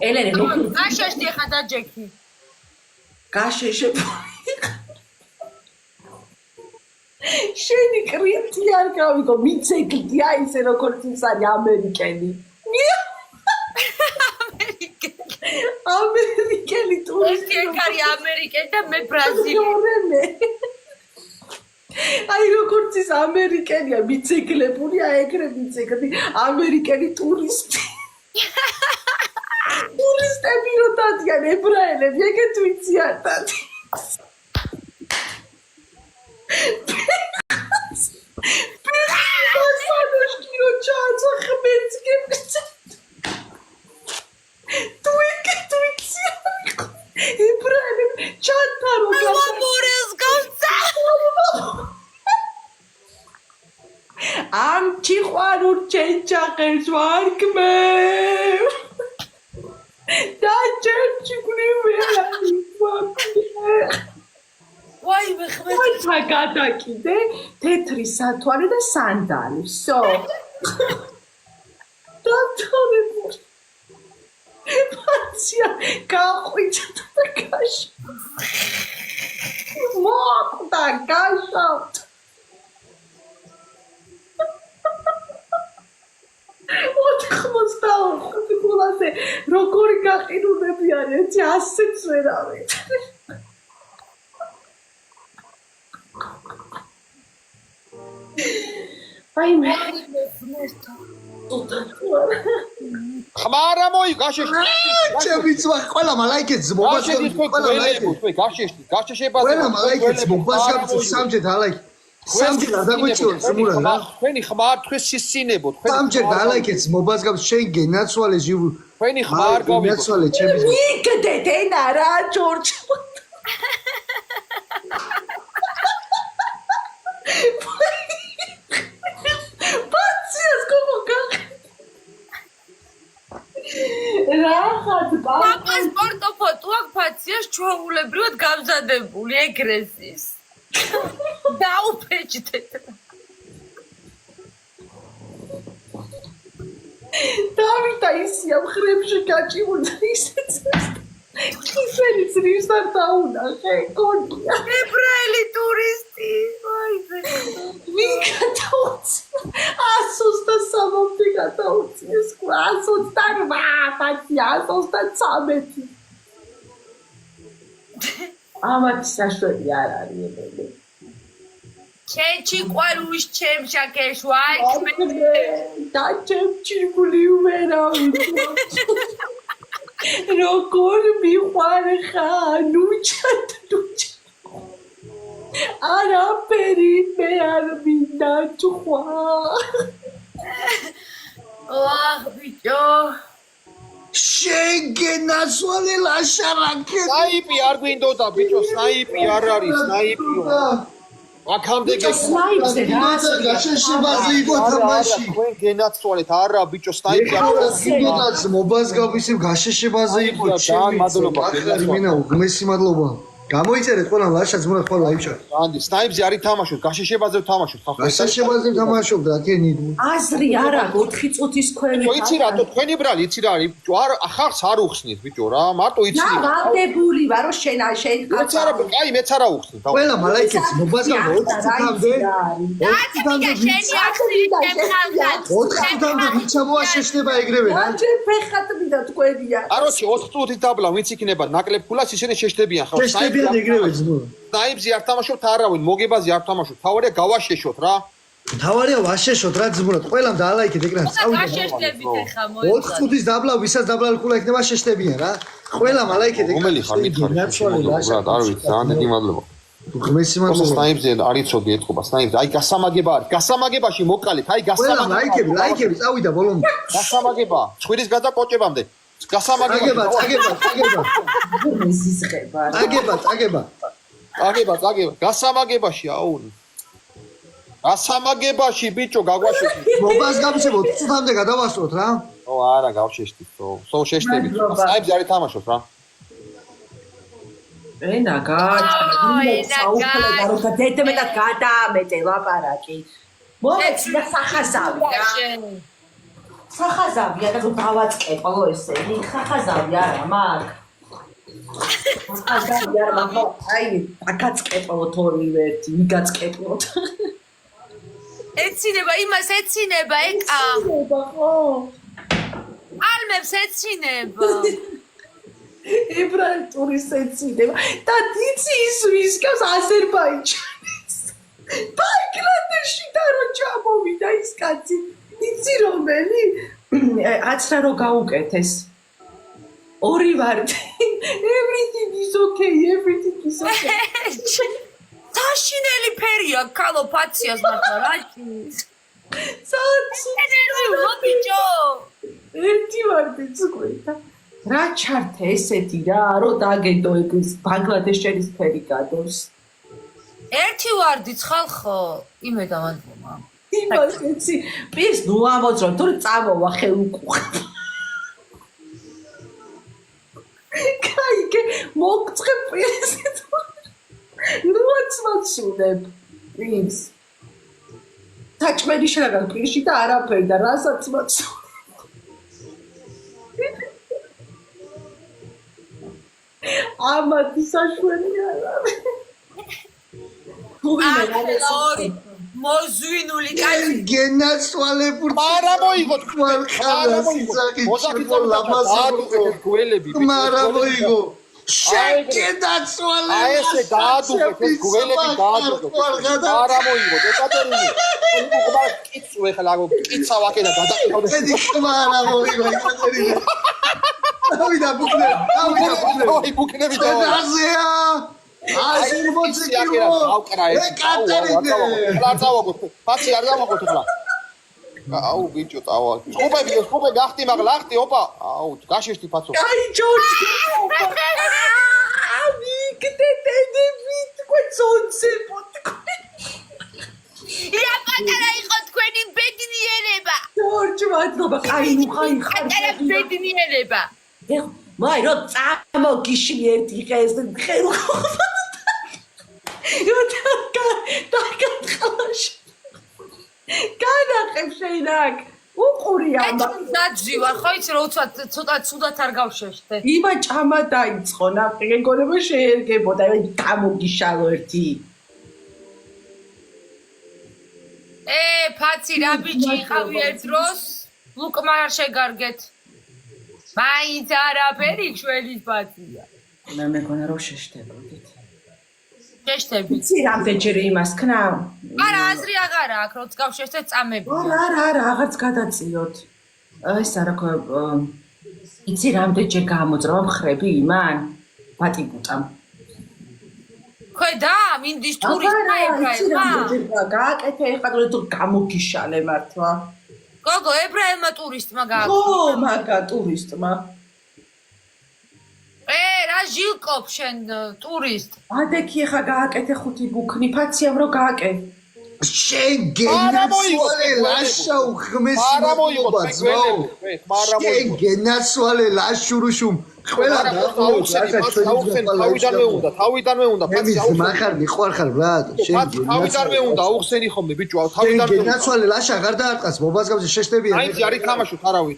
ელენე მოკლედ გაშეშდი ხა და ჯექი. გაშეშებ. შენი კრიფტი არ გავიგო, მიცეკლდი აი ესე როგორც ის არის ამერიკელი. ამერიკელი ტურისტი. ეს კარი ამერიკელი და მე ბრაზილი. აი როგორც ის ამერიკელია მიცეკლებული, აი ეგრე მიცეკლდი ამერიკელი ტურისტი. ტურისტები რო დადიან ებრაელები, ეგეთ ვიცი არ დადიან. Sanuşki o çağatsa xmetzgebs. Tuitsi. İbrahim çantar o. Ama Boris Gamsa. Am çixvarur çençaqers varkme. Da çerçikuni vera. Vay be xmet. Gadakide tetri satwari da sandali. So. Datone. Patsya გაყვიჭდა და კაში. მოკვდა გაშავთ. ხუთი გულაზე როგორი გაყინულები არის, ეცი 100-ს ვერ ავით. აი მე ხმარა მოი გაშეშტი ჩემიცვა ყველა მალაიკეც მობასგავი ყველა მალაიკეც გაშეშებაზე ყველა მალაიკეც მობასგავი სამჯერ დალაიქ სამჯერ დაგვიჭიროს ზმურა რა თქვენი ხმარ თქვენ სისინებო თქვენ სამჯერ დალაიქეც მობასგავი შენ გენაცვალე ჟივ თქვენი ხმარ გავიგო გენაცვალე ჩემი მიგდეთ ენა რა ჯორჯ პაპას პორტოფოტო აქ ფაციას ჩვეულებრივად გამზადებული ეგრესის. დაუფეჭდეთ. დავიდა ისია მხრებში გაჭიმული ისეც. ისინი ძრის არ დაუნახე კონია. ებრაელი ტურისტი. ვაიზე. ვინ გადაუცი? 123 გადაუცი ეს 128 პაცია 133. ამათ საშვები არ არის ებელი. ჩენჩი ყვარუშ ჩემშაკეშ ვაი. და ჩემჩი გული ვერავი. როგორ მიყვარხა ნუჩა არაფერი მე არ მინდა თქვა ვახ ბიჭო შენ გენაცვალე ლაშარაკე სნაიპი არ გვინდოდა ბიჭო სნაიპი არ არის სნაიპიო აქამდე სნაიპზე რა გაშეშებაზე იყო თამაში თქვენ გენაცვალეთ არა ბიჭო სნაიპი არ არის გინდოდაც მობასგავისიმ გაშეშებაზე იყო ძალიან მადლობა მინა უგმესი მადლობა გამოიწერეთ ყველა ლაშა ძმურა ყველა ლაივში ანდი სნაიპზე არ ითამაშოთ გაშეშებაზე ვთამაშოთ ხახო გაშეშებაზე თამაშობ და კენი აზრი არა 4 წუთის ქვევით იცი რატო თქვენი ბრალი იცი რა არის ბიჭო არ ახარს არ უხსნით ბიჭო რა მარტო იცი რა ვადებული ვარო შენ მეც არა კაი მეც არა უხსნით ყველა მალაიკეც მობასგავ 20 წუთამდე 20 წუთამდე შენი ახსნით ჩემხალხად 4 წუთამდე ვიცა მოაშეშდება ეგრევე რა ჯერ ფეხად მინდა თქვენია აროჩი 4 წუთით დაბლა ვინც იქნება ნაკლებ ფულას ისინი შეშდებიან ხო შეშდებიან ეგრევე ძმურო სნაიპზე არ თამაშობთ არავინ მოგებაზე არ თამაშობთ თავარია გავაშეშოთ რა თავარია ვაშეშოთ რა ძმურო ყველამ დაალაიქეთ ეკრანს წავიდა გაშეშდებით ხა 4 წუთის დაბლა ვისაც დაბლალი ხულა იქნება შეშდებიან რა ყველა მალაიქეთ ეკრანს რომელი ხარ მითხარი რა არ ვიცი ძალიან დიდი მადლობა ღმესი მადლობა სნაიპზე არ იცოდი ეთყობა სნაიპზე აი გასამაგება არის გასამაგებაში მოკალით აი ყველა ლაიქები წავიდა ბოლომდე გასამაგება ცხვირის გადაკოჭებამდე გასამაგება აგება გასამაგებაში აუ გასამაგებაში ბიჭო გაგვაშეშით მობასგავი 20 წუთამდე გადავასწროთ რა ო არა გავშეშთით სო შეშტებით სნაიპზე არ ითამაშოთ რა ენა გააჩნდა დედმეტად გადაამეტე ლაპარაკი მომეცდა სახაზავია და დავაწყებო ესენი ხახაზავი არა მაგ ხახაზავი არა მაგ აი აკაცკებოთ ორივე ერთი მიგაცკებოთ ეცინება იმას ეცინება ეკა ხო ალმებს ეცინება ებრაელ ტურის ეცინება და დიცი ის ვისკავს აზერბაიჯანის ბანგლადეში და რო ჩამოვიდა ის კაცი იცი რომელი აცრა რო გაუკეთეს ორი ვარდი. Everything is okay, everything is okay. საშინელი ფერია ქალო ფაციას მართლა რაში ბიჭო ერთი ვარდიც გვეთა. რა ჩართე ესეთი რა, რომ დაგედო ეგ ბანგლადეშერის ფერი გადოს. ერთი ვარდიც ხალხო იმედავანტომა იმას ეცი პირს ნუ ამოძრო თუ წამოვა ხელუკუხა. კაიგე მოგწე პირს. ნუ აცმაცუნებ პირს. საჭმელი შეგან პირში და არაფერი და რასაც მოცუნებ. ამათი საშველი არა. ორი მოზვინული კაცი გენასვალებურ მარა მოიგო მარა მოიგო შეგენასვალე აი ესე დაადუღეთ ეს გველები დაადუღეთ მარა მოიგო ეკატერინე უყურე კიცუ ეხლა კიცავ აქე და გადაყავდა ედი მარა მოიგო ეკატერინე დავიდა ბუკნები დაზეა აზერ მოწიკიო ეკატერინე ლაწავაგო ფაცი არ დამაგოთ ახლა აუ ბიჭო წავა ხუბე გახტი მაგლა ახტი ოპა აუ გაშეშტი ფაცო აი ჯორჯი აი კეთედი ვიტყვი ძონზე პოტყვი რა პატარა იყო თქვენი ბედნიერება ჯორჯი მადლობა კაი ხაი პატარა ბედნიერება მაი რო წამოგიში ერთი ხეს ხელუხა განახებ შეინაკ უყური ამა დაძივა ხო იცი რომ ცოტა ცუდად არ გავშეშთე იმა ჭამა დაიწყო ნახე გეგონება შეერგებოდა გამოგიშალო ერთი ფაცი რა ბიჭი იყავი ერთ დროს ლუკმა არ შეგარგეთ მაინც არაფერი შველის ფაცია მე მეგონა რომ შეშდებოდით შეშტები იცი რამდენჯერ იმას ქნავ არა აზრი აღარა აქვს როც გავშეშთე წამები არა აღარც გადაწიოთ ეს არა ხო იცი რამდენჯერ გამოძრავა მხრები იმან ბატიკუტამ ქვედა მინდის ტურისტმა ებრაელმა გააკეთე ეხლა თუ გამოგიშალე მართლა გოგო ებრაელმა ტურისტმა გააკეთე ხო მაგა ტურისტმა რა ჟილკობ შენ ტურისტ ადექი ეხა გააკეთე ხუთი ბუქნი ფაციამ რო გააკეთე შეგენასვალე ლაშა უხმეს მოგობა შეგენასვალე ლაშურუშუმ ყველა თავიდანვე უნდა მახარ მიხوارხარ რა თავიდანვე უნდა აუხსენი ხომე ბიჭო თავიდანვე გენასვალე ლაშა აღარ დაარტყას მობაზგავზე შეშტებიან აი არის თამაშოთ არავინ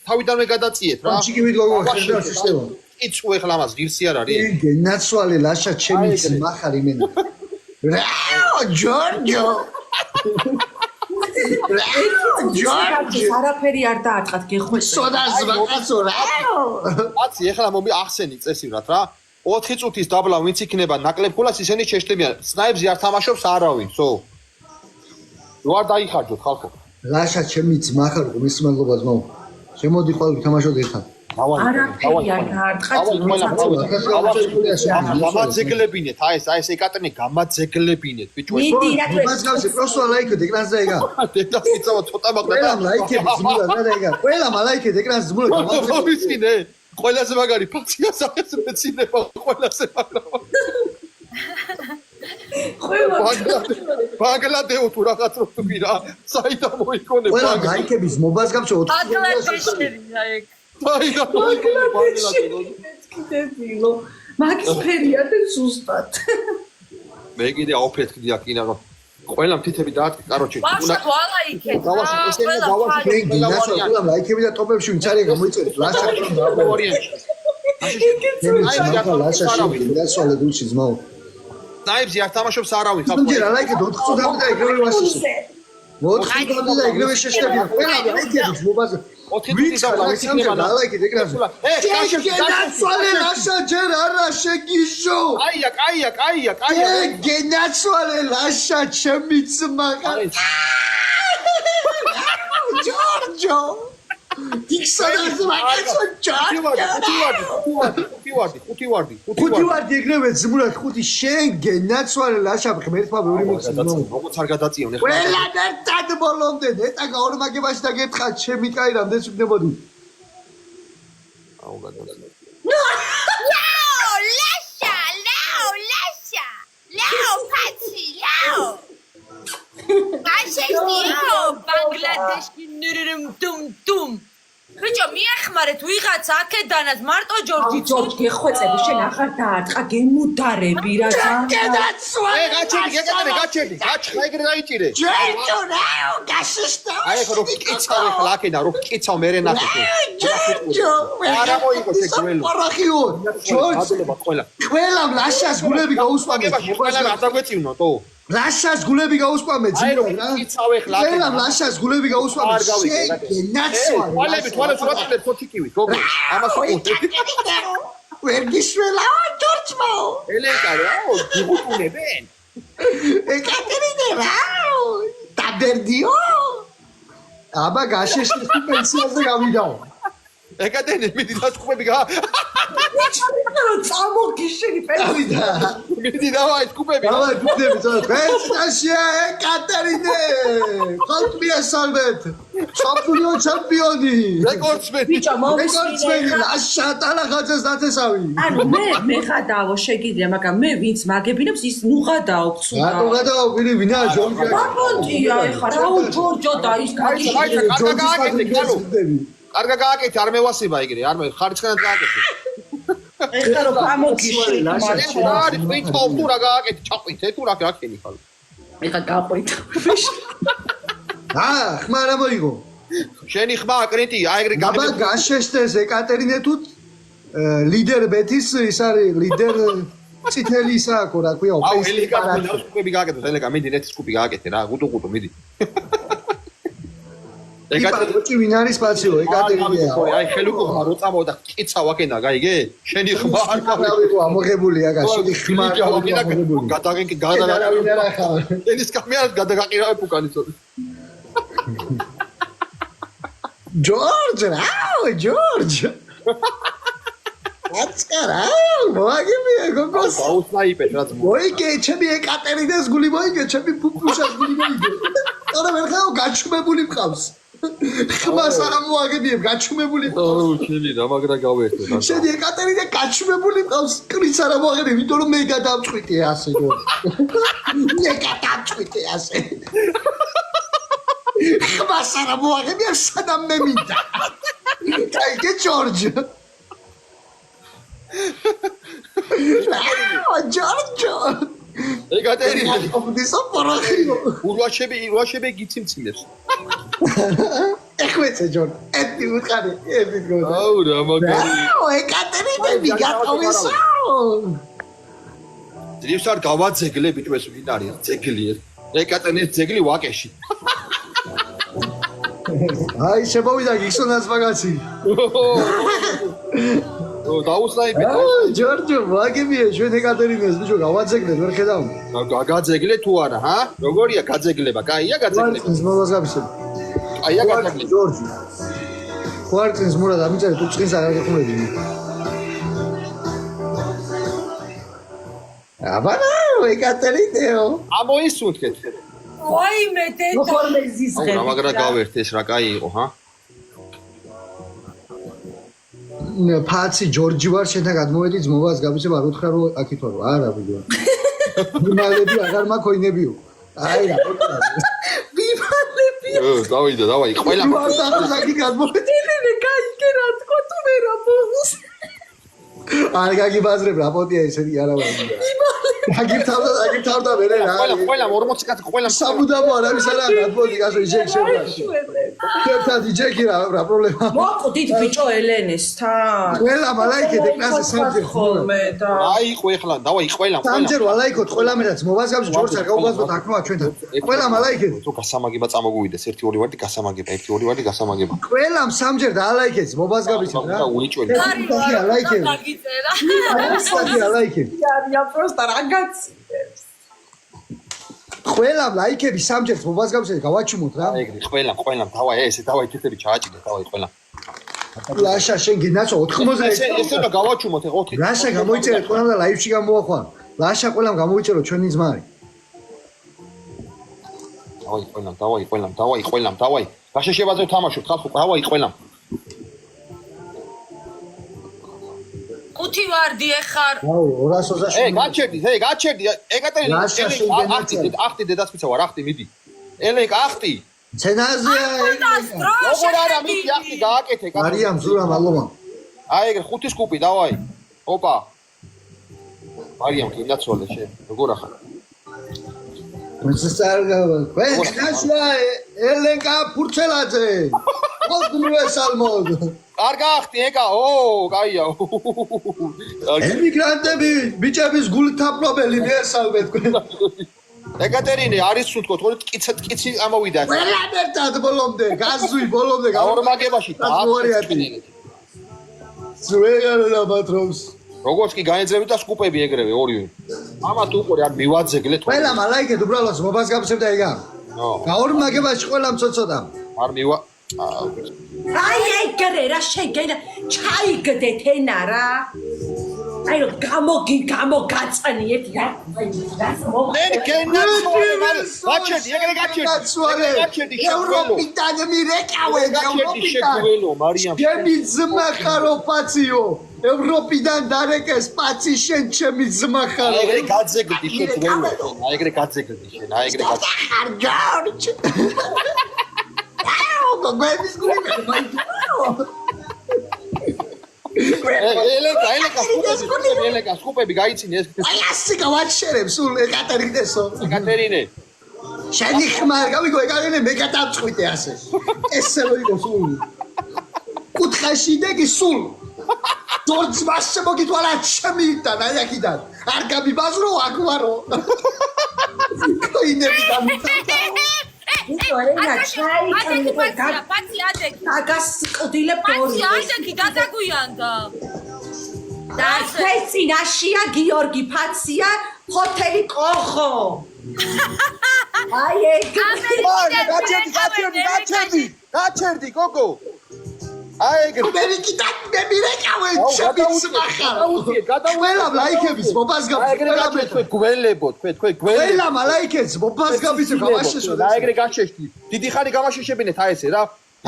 თავიდანვე გადაციეთ რა ჩიკივით გოგო შეშტება იცუ ეხლა ამას ღირსი არ არის გენასვალე ლაშა ჩემი მახარ იმენა რა ჯორჯო ჯორჯი არაფერი არ დაარტყათ გეხვეწე სოდას ვაკაცო რა კაცი ეხლა ახსენი წესივრად რა 4 წუთის დაბლა ვინც იქნება ნაკლებ ქულას ისინი შეშტებიან სნაიბზე არ თამაშობს არავინ სო რო არ დაიხარჯოთ ხალხო ლაშა ჩემი მახარ მის მადლობას მო შემოდი ხვალ ვითამაშოთ ერთად არაფერი არ დაარტყათ გამაძეგლებინეთ აი ეს ეკატერინე გამაძეგლებინეთ ბიჭო მიდი რა მოგაზგავსე პროსტო ლაიქეთ ეკრანს დაიგა დედას იცავა ცოტა მაგდა ყველა ლაიქები ზმულად რა დაიგა ყველა ლაიქეთ ეკრანს ზმულად გამაძეგლებინე ყველაზე მაგარი ფაცია სახეს მეცინება ყველაზე მაგარი ბანგლადეო თუ რაღაც რო თქვი რა საიდან მოიქონე ყველა ლაიქების მოგაზგავსე 4 ბანგლადეშერია ეგ კითებილო მაგის ფერია და ზუსტად მე კიდე აუფეთქდი აქ ინა რომ ყველა მთითები დაარტყი კაროჩე ბავშვ ლაიქეთ ყველა ლაიქები და ტოპებში ვინც არის გამოიწერეთ ლაშა ლაშა შეგვიასვალე დულში ძმაო ნაიბზი არ თამაშობს არავინ ხა ნუ რა ლაიქეთ 4 წუთამდე და ეგრევე ვასისო 4 წუთამდე და ეგრევე შეშტებიან ყველა ლაიქების მობაზე 4 წუთის დაბლა ვინც იქნება და ლაიქეთ ეკრანზე გენასვალე ლაშა ჯერ არა შეგიშო კაია გენასვალე ლაშა ჩემი ძმა ჯორჯო დიქსანას მაგაცო ჯარჯა. ხუთი ვარდი. ხუთი ვარდი ეგრევე ზმურად ხუთი შენ გენაცვალე ლაშა ღმერთმა ბევრი მოხსნა. როგორც არ გადაწიონ ეხლა. ყველა ერთად ბოლომდე ნეტა გაორმაგებაში დაგეთხა ჩემი კაი რამდენს ვქნებოდი. აუ გადაწიონ. ბიჭო მიახმარეთ ვიღაც აქედანაც მარტო ჯორჯი ჯორჯ გეხვეწები შენ აღარ დაარტყა გემუდარები რა ე გაჩერდი ეგრე დაიჭირე ჯერჯო რაო გაშიშტა აი ხო რო კიცავ ეხლა აქედა რო კიცავ მერე ნახე ჯერჯო არა მოიგო შეგველო პარახიო ჯორჯ აძლება ყველა ლაშას გულები გაუსვამე ყველა არ დაგვეწივნო თო ლაშას გულები გაუსვამე აი რო ძინა რა კიცავ ეხლა ყველა ლაშას გულები გაუსვამე თვალებს ვაწლებ თოთიკივით როგორ ამას ვერ გიშველა ჯორჯმა ელენკა რაო გიგუტუნებენ ეკატერინე რაო დაბერდიო აბა გაშეშტი პენსიაზე გავიდაო ეკატერინე მიდი დასკუბები გა წამოგიშენი პენსია მიდი დავაი სკუბები დავაი გუდები პენსია ეკატერინე ხალხია სალბეთ ჩემპიონი რეკორდსმენი ბიჭო რეკორდსმენი აშატალა ხაძეს დაწესავი ანუ მე ხადაო შეგიძლია მაგრამ მე ვინც მაგებინებს ის ნუ ხადაო ცუდა რატო გადაო ვინაა ჯორჯი ბაბონტია ეხა რაო ჯორჯო და ის კარგა გააკეთე არ მევასება ეგრე არ მე ხარიცხანად გააკეთე ეხლა რო გამოგიშლი არის ვიტყობ თუ რა გააკეთე ჩაყვითე თუ რა გაქენი ხალ ეხლა გაყვით ხმა რა მოიგო შენი ხმა აკრიტი აი ეგრე აბა გაშეშტეს ეკატერინე თუ ლიდერ ბეთის ის არის ლიდერ წითელი ისააკო რა ქვია აუ ელიკა სკუპები გააკეთე ელიკა მიდი ნეთი სკუპი გააკეთე რა გუტუ მიდი ეკატერინე ვინ არის პაციო ეკატერინეა აი ხელუკო რო წამოდა კიცავ აქენა გაიგე შენი ხმა არ გავიგო ამოღებულია გაშენი ხმა არ გამოგებული გადაგენკი გადაგარავინ არა ხარ ენის კამერას გადაგაყირავებ უკანიცო ჯორჯ რაო ჯორჯ აცკარა მოაგებია გოგოს აუსნაიპეთ რაც მოიგე ჩემი ეკატერინეს გული მოიგე ჩემი ფუფუშას გული მოიგე არა ვერ ხაო გაჩუმებული მყავს ხმას არა მოაგებია გაჩუმებული ოუ ჩემი რა მაგრა გავერთე შენი ეკატერინე გაჩუმებული მყავს კრის არა მოაგებია ვიდრე რომ მე გადავწყვიტე ასე რომ მე გადავწყვიტე ასე ხმას არა მოაგებია სანამ მე მინდა კაიგე ჯორჯ ჯორჯო ეკატერინე ოდესა პარახიო ურვაშები გიციმცილებს ეხვეცე ჯორჯ ეთი უთხარი ეთი გოდა აუ რა მაგარი ეკატერინე მიგატოვისო ძრებს არ გავაძეგლე ბიჭებს ვინ არის ძეგლი ეკატერინეს ძეგლი ვაკეში აი შემოვიდა გიხსონას მაგაცი დაუსნაიპეთ ჯორჯო ვაგებია ჩვენ ეკატერინეს ბიჭო გავაძეგლეთ ვერ ხედავ გაგაძეგლე თუ არა ჰა როგორია გაძეგლება კაია გაძეგლება კვარტის მოვას გაბისებ კაია გაძეგლება ჯორჯი კვარტის მურა დამიწერე თუ წინს არ გეხმები აბანა ეკატერინეო ამოისუნთქეთ ვაიმე დედა ფორმეზის აუ რა მაგრა გავერთე ეს რა კაი იყო ჰა ფაცი ჯორჯი ვარ შენთან გადმოვედი ძმობას გაბიცებ არ უთხრა რომ აქით ვარო არა ვიდეო ბიმალები აღარ მაქოინებიო აი რა ბიმალები დავიდა დავაი ყველა აქი გადმოვედი ელენე გაიგე რა თქო თუ მე რა ბოლოს არ გაგიბაზრებ რა პოტია ესეთი არა ვარ გაგიბთავდა მე რა ყველა 40 კაცი ყველა სამუდამო არავის არა გადმოვედი გასო იჯეკ შევდა იჯეკი რა პრობლემა მოყვდით ბიჭო ელენესთან ყველა მალაიქეთ ეკრანზე სამჯერ ხოლმე და აიყო ეხლა დავაი ყველა სამჯერ ვალაიქოთ ყველა მერაც მოვას გაბის ჯორჯს არ გაუგაზოთ აქმა ჩვენთან ყველა მალაიქეთ თუ გასამაგება წამოგუვიდეს 1-2 ვარდი გასამაგება 1-2 ვარდი გასამაგება ყველა სამჯერ დაალაიქეთ მოვას გაბის რა უიჭველი ალაიქეთ გაგიწერა ალაიქეთ არია პროსტა რა გაცილებს ყველა ლაიქები სამჯერ მოვას გაბის გავაჩუმოთ რა ეგრე ყველა დავაი ესე დავაი თითები ჩააჭიდე დავაი ყველა ლაშა შენ გინაცო 80-ზე ესე უნდა გავაჩუმოთ ეხლა 4. ლაშა გამოიწერეთ ყველამ და ლაივში გამოახვარ. ლაშა ყველამ გამოიწერო ჩვენი ძმა არის. დავაი. გაშეშებაზე თამაშობ, ხალხო, დავაი ყველამ. 5 ვარდი ეხარ. აუ 220. გაჩერდი. ეკატერინე, ახტი დედასპიცა ვარ, ახტი მიდი. ელენკ ახტი. ცენაზეა. როგორ არა მიდი ახტი გააკეთე, კაცო. მარიამ ზურა მალობა. აი ეგრე 5 სკუპი, დავაი. ოპა. მარიამ გინაცვალე შენ. როგორ ახარ? მისსარგავ. ვენქაშა ელენკა ფურცელაძე. მოდმე სალმოდ. კარგა ახტი ეკა, კაია. ემიგრანტები ბიჭების გულით აპრობელი მიესალმე თქვენ. ეკატერინე არის სულთქო, თქო ტკიცი ამოვიდა. ყველამ ერთად ბოლომდე, გაზვი ბოლომდე გაორმაგებაში დააწყენილი. ზუეგარო ბატრობს. როგორც კი გაეძრები და სკუპები ეგრევე ორივე. ამა თუ უყურე არ მივაძეგლეთ. ყველამ ალაიქეთ უბრალოდ მობას გაბსებდა იგა. გაორმაგებაში ყველამ ცოცოდა. არ მივა აი ეგრე რა შეგენა ჩაიგდეთ ენა რა. აი რომ გამოგაწანიეთ რა. მე გაჩერდი, ეგრე გაჩერდი. ევროპიდან მირეკავენ, ევროპიდან. მარიამ. ჩემი ძმა ხარო პაციო. ევროპიდან დარეკეს პაცი შენ ჩემი ძმა ხარო. ეგრე გაძეგდი შენ გველო. ეგრე გაძეგდი შენ, ეგრე გაძეგდი. ხარ ჯორჯ. გოგოების გული ელეკა სკუპები გაიცინე ეს აი ასე გავაჩერებ სულ ეკატერინესო ეკატერინე შენი ხმარ გავიგო ეკატერინე მე გადავწყვიტე ასე ესე რო იყო სულ კუთხეში დეგი სულ ჯორჯ მასე მოგითვალა ჩემი და აი აქიდან არ გამიბაზრო აქ ვარო კოინები დამიტა ენა ჩაიკანე პაცი ადექი დაგასყდილებ ორი პაცი ადექი გადაგვიანდა და წინაშია გიორგი ფაცია ჰოთელი ყოხო აი ეგ გაჩერდი გოგო აი ეგ მე მირეკავე შეგიც ახლა ყველა ლაიქების მობას გაბის გველებო თქვენ ყველა ლაიქებს მობას გაბის გავაშეშო და ეგრე გაშეშდი დიდი ხანი გამაშეშებინეთ აი ესე რა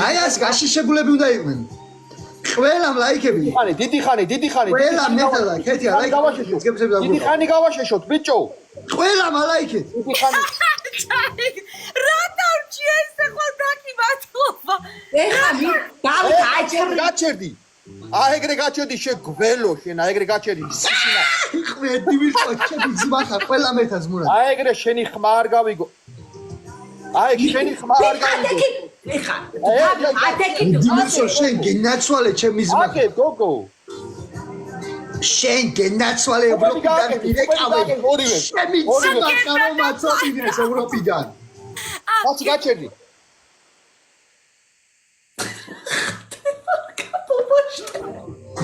აი ეს გაშეშებულები უნდა იყვნენ ყველა ლაიქები დიდი ხანი ყველა მეტალა ქეთია ლაიქებს დიდი ხანი გავაშეშოთ ბიჭო ყველა ლაიქეთ დიდი ხანი რა დავჭი ესე ხო დაკიბათობა ეხა გაჩერდი აი ეგრე გაჩერდი შე გველო შენ აი ეგრე გაჩერდი სიშინა ყვედი ვიყო ჩემი ძმა ხარ ყველა მეტას მურა აი ეგრე შენი ხმა არ გავიგო აი შენი ხმა არ გავიგო ეხა ადეკი შენ გენაცვალე ჩემი ძმა აკე გოგო შენ გენაცვალე ევროპიდან მირეკავე ჩემი ძმა ხარ მომაწოდინეს ევროპიდან აცი გაჩერდი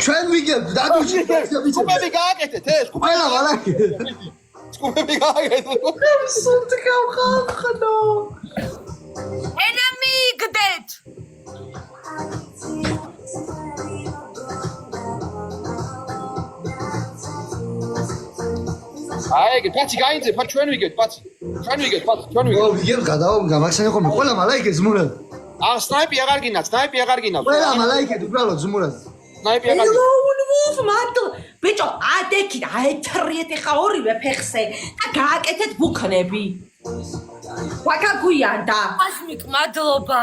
ჩვენ ვიგებ დადუჩი სკუპები გააკეთეთ ეს ყველა ვალაკეთე სკუპები გააკეთეთ სულთ გავხალხნო ენა მიგდეთ აი ეგ პაცი გაინძე ფა ჩვენ ვიგეთ პაცი ო ვიგებ გადაო გამახსენე ხოლმე ყველა ლაიქებს მურა სნაიპი აღარ გინა ყველა ლაიქებს უბრალოდ ზმურად სნაიპი აღარ გინა ლოუნ მარტო ბიჭო ადექი აეთრიეთ ხა ორივე ფეხზე და გააკეთეთ ბუქნები ვაკაგუიანდა ასმიკ მადლობა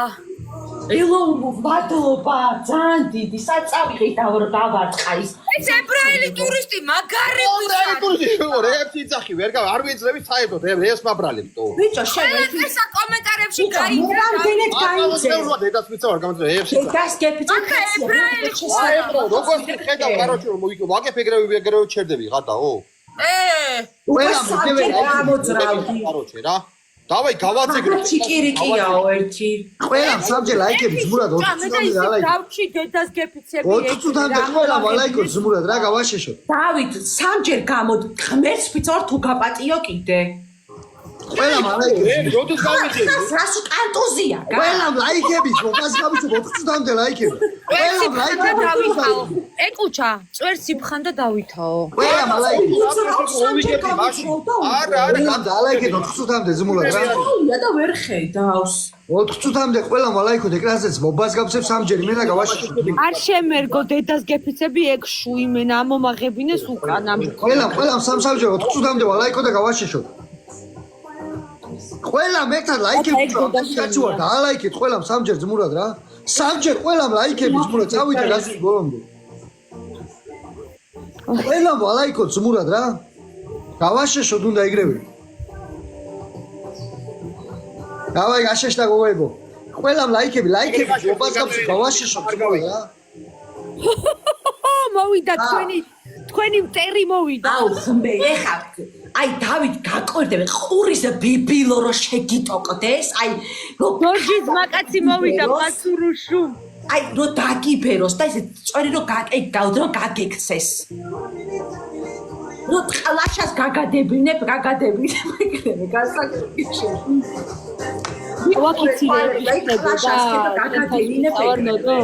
ელოუნ მადლობა ძალიან დიდი საწავიღე დავარწყა ის ეს ებრაელი ტურისტი მაგარი რეებში ძახი ვერ გავ არ ვიძრები საერთოდ ეს მაბრალებს თო ბიჭო შენ ეს კომენტარებში გაიგე რამდენად გაიგე დედას მიწა ვარ გამოწე რეებში დედას გეფიცე ებრაელი როგორც ხედავ კაროჩი რომ ვაგებ ეგრევე ჩერდები ღადაო ყველა მიგევე გამოძრავდი კაროჩი რა დავაი გავაძეგრე ჩიკირიკიაო ერთი ყველა სამჯერ ლაიქებს ზმურად 20 წუთამდე ლაიქ დავჭი დედას გეფიცები 20 წუთამდე ყველა ლაიქოს ზმურად რა გავაშეშო დავით სამჯერ გამოდ ღმერთს ვიწორ თუ გაპატიო კიდე ყველამ ლაიქები. როდის გავიძინე? რას კარტოზია? ყველამ ლაიქები, მოყავს გავიცო 4 წუთამდე ლაიქები. წერს ყველამ იფხან და ლაიქები. დავითაო. ეკუჩა, წერს იფხან და დავითაო. ყველამ ლაიქები. არა, ყველამ დალაიქე 4 წუთამდე ზმულად რა. აუია და ვერ ხედავს. 4 წუთამდე ყველამ ლაიქოთ ეკრანზეც მობას გავცებ სამჯერ მე რა გავაშიშო. არ შემერგო დედას გეფიცები ეგ შუიმენ ამომაღებინეს უკან ამ. ყველამ სამჯერ 4 წუთამდე ვალაიქო და გავაშიშო. ყველამ ერთად ლაიქები გაჩუა და ალაიქეთ ყველამ სამჯერ ზმურად რა. სამჯერ ყველამ ლაიქები ზმურად წავიდა გასულ ბოლომდე. ყველამ ვალაიქოთ ზმურად რა. გავაშიშო თუნდა იგრევე. დავაი გაშეშდა გოგოებო. ყველამ ლაიქები მობას გავცებ გავაშიშო ზმურად რა. მოვიდა თქვენი მტერი მოვიდა. აუ ხმე ეხა აი დავით გაკვირდები ყურის ბიბილო რო შეგიტოკდეს აი რო გორჯის მაკაცი მოვიდა პასურუშუ. აი რო დაგიბეროს და ესე წვერი რო გაკეიდავ რო გაგექცეს რო ყლაშას გაგადებინებ იგრევე გასაგებია ვაკიცირებ ყლაშას გაგადებინებ ავარნოდო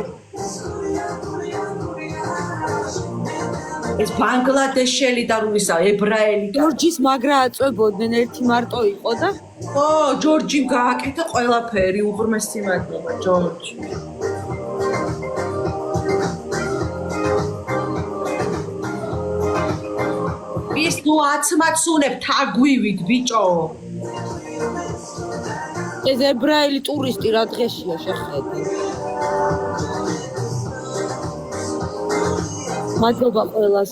ეს ბანგლადეშელი და რუისა ებრაელი გორჯის მაგრა აწვებოდნენ ერთი მარტო იყო და ო ჯორჯიმ გააკეთა ყველაფერი უღრმესი მადლობა ჯორჯი ის ნუ აცმაცუნებ თაგვივით ბიჭო ეს ებრაელი ტურისტი რა დღეშია შეხედე მადლობა ყველას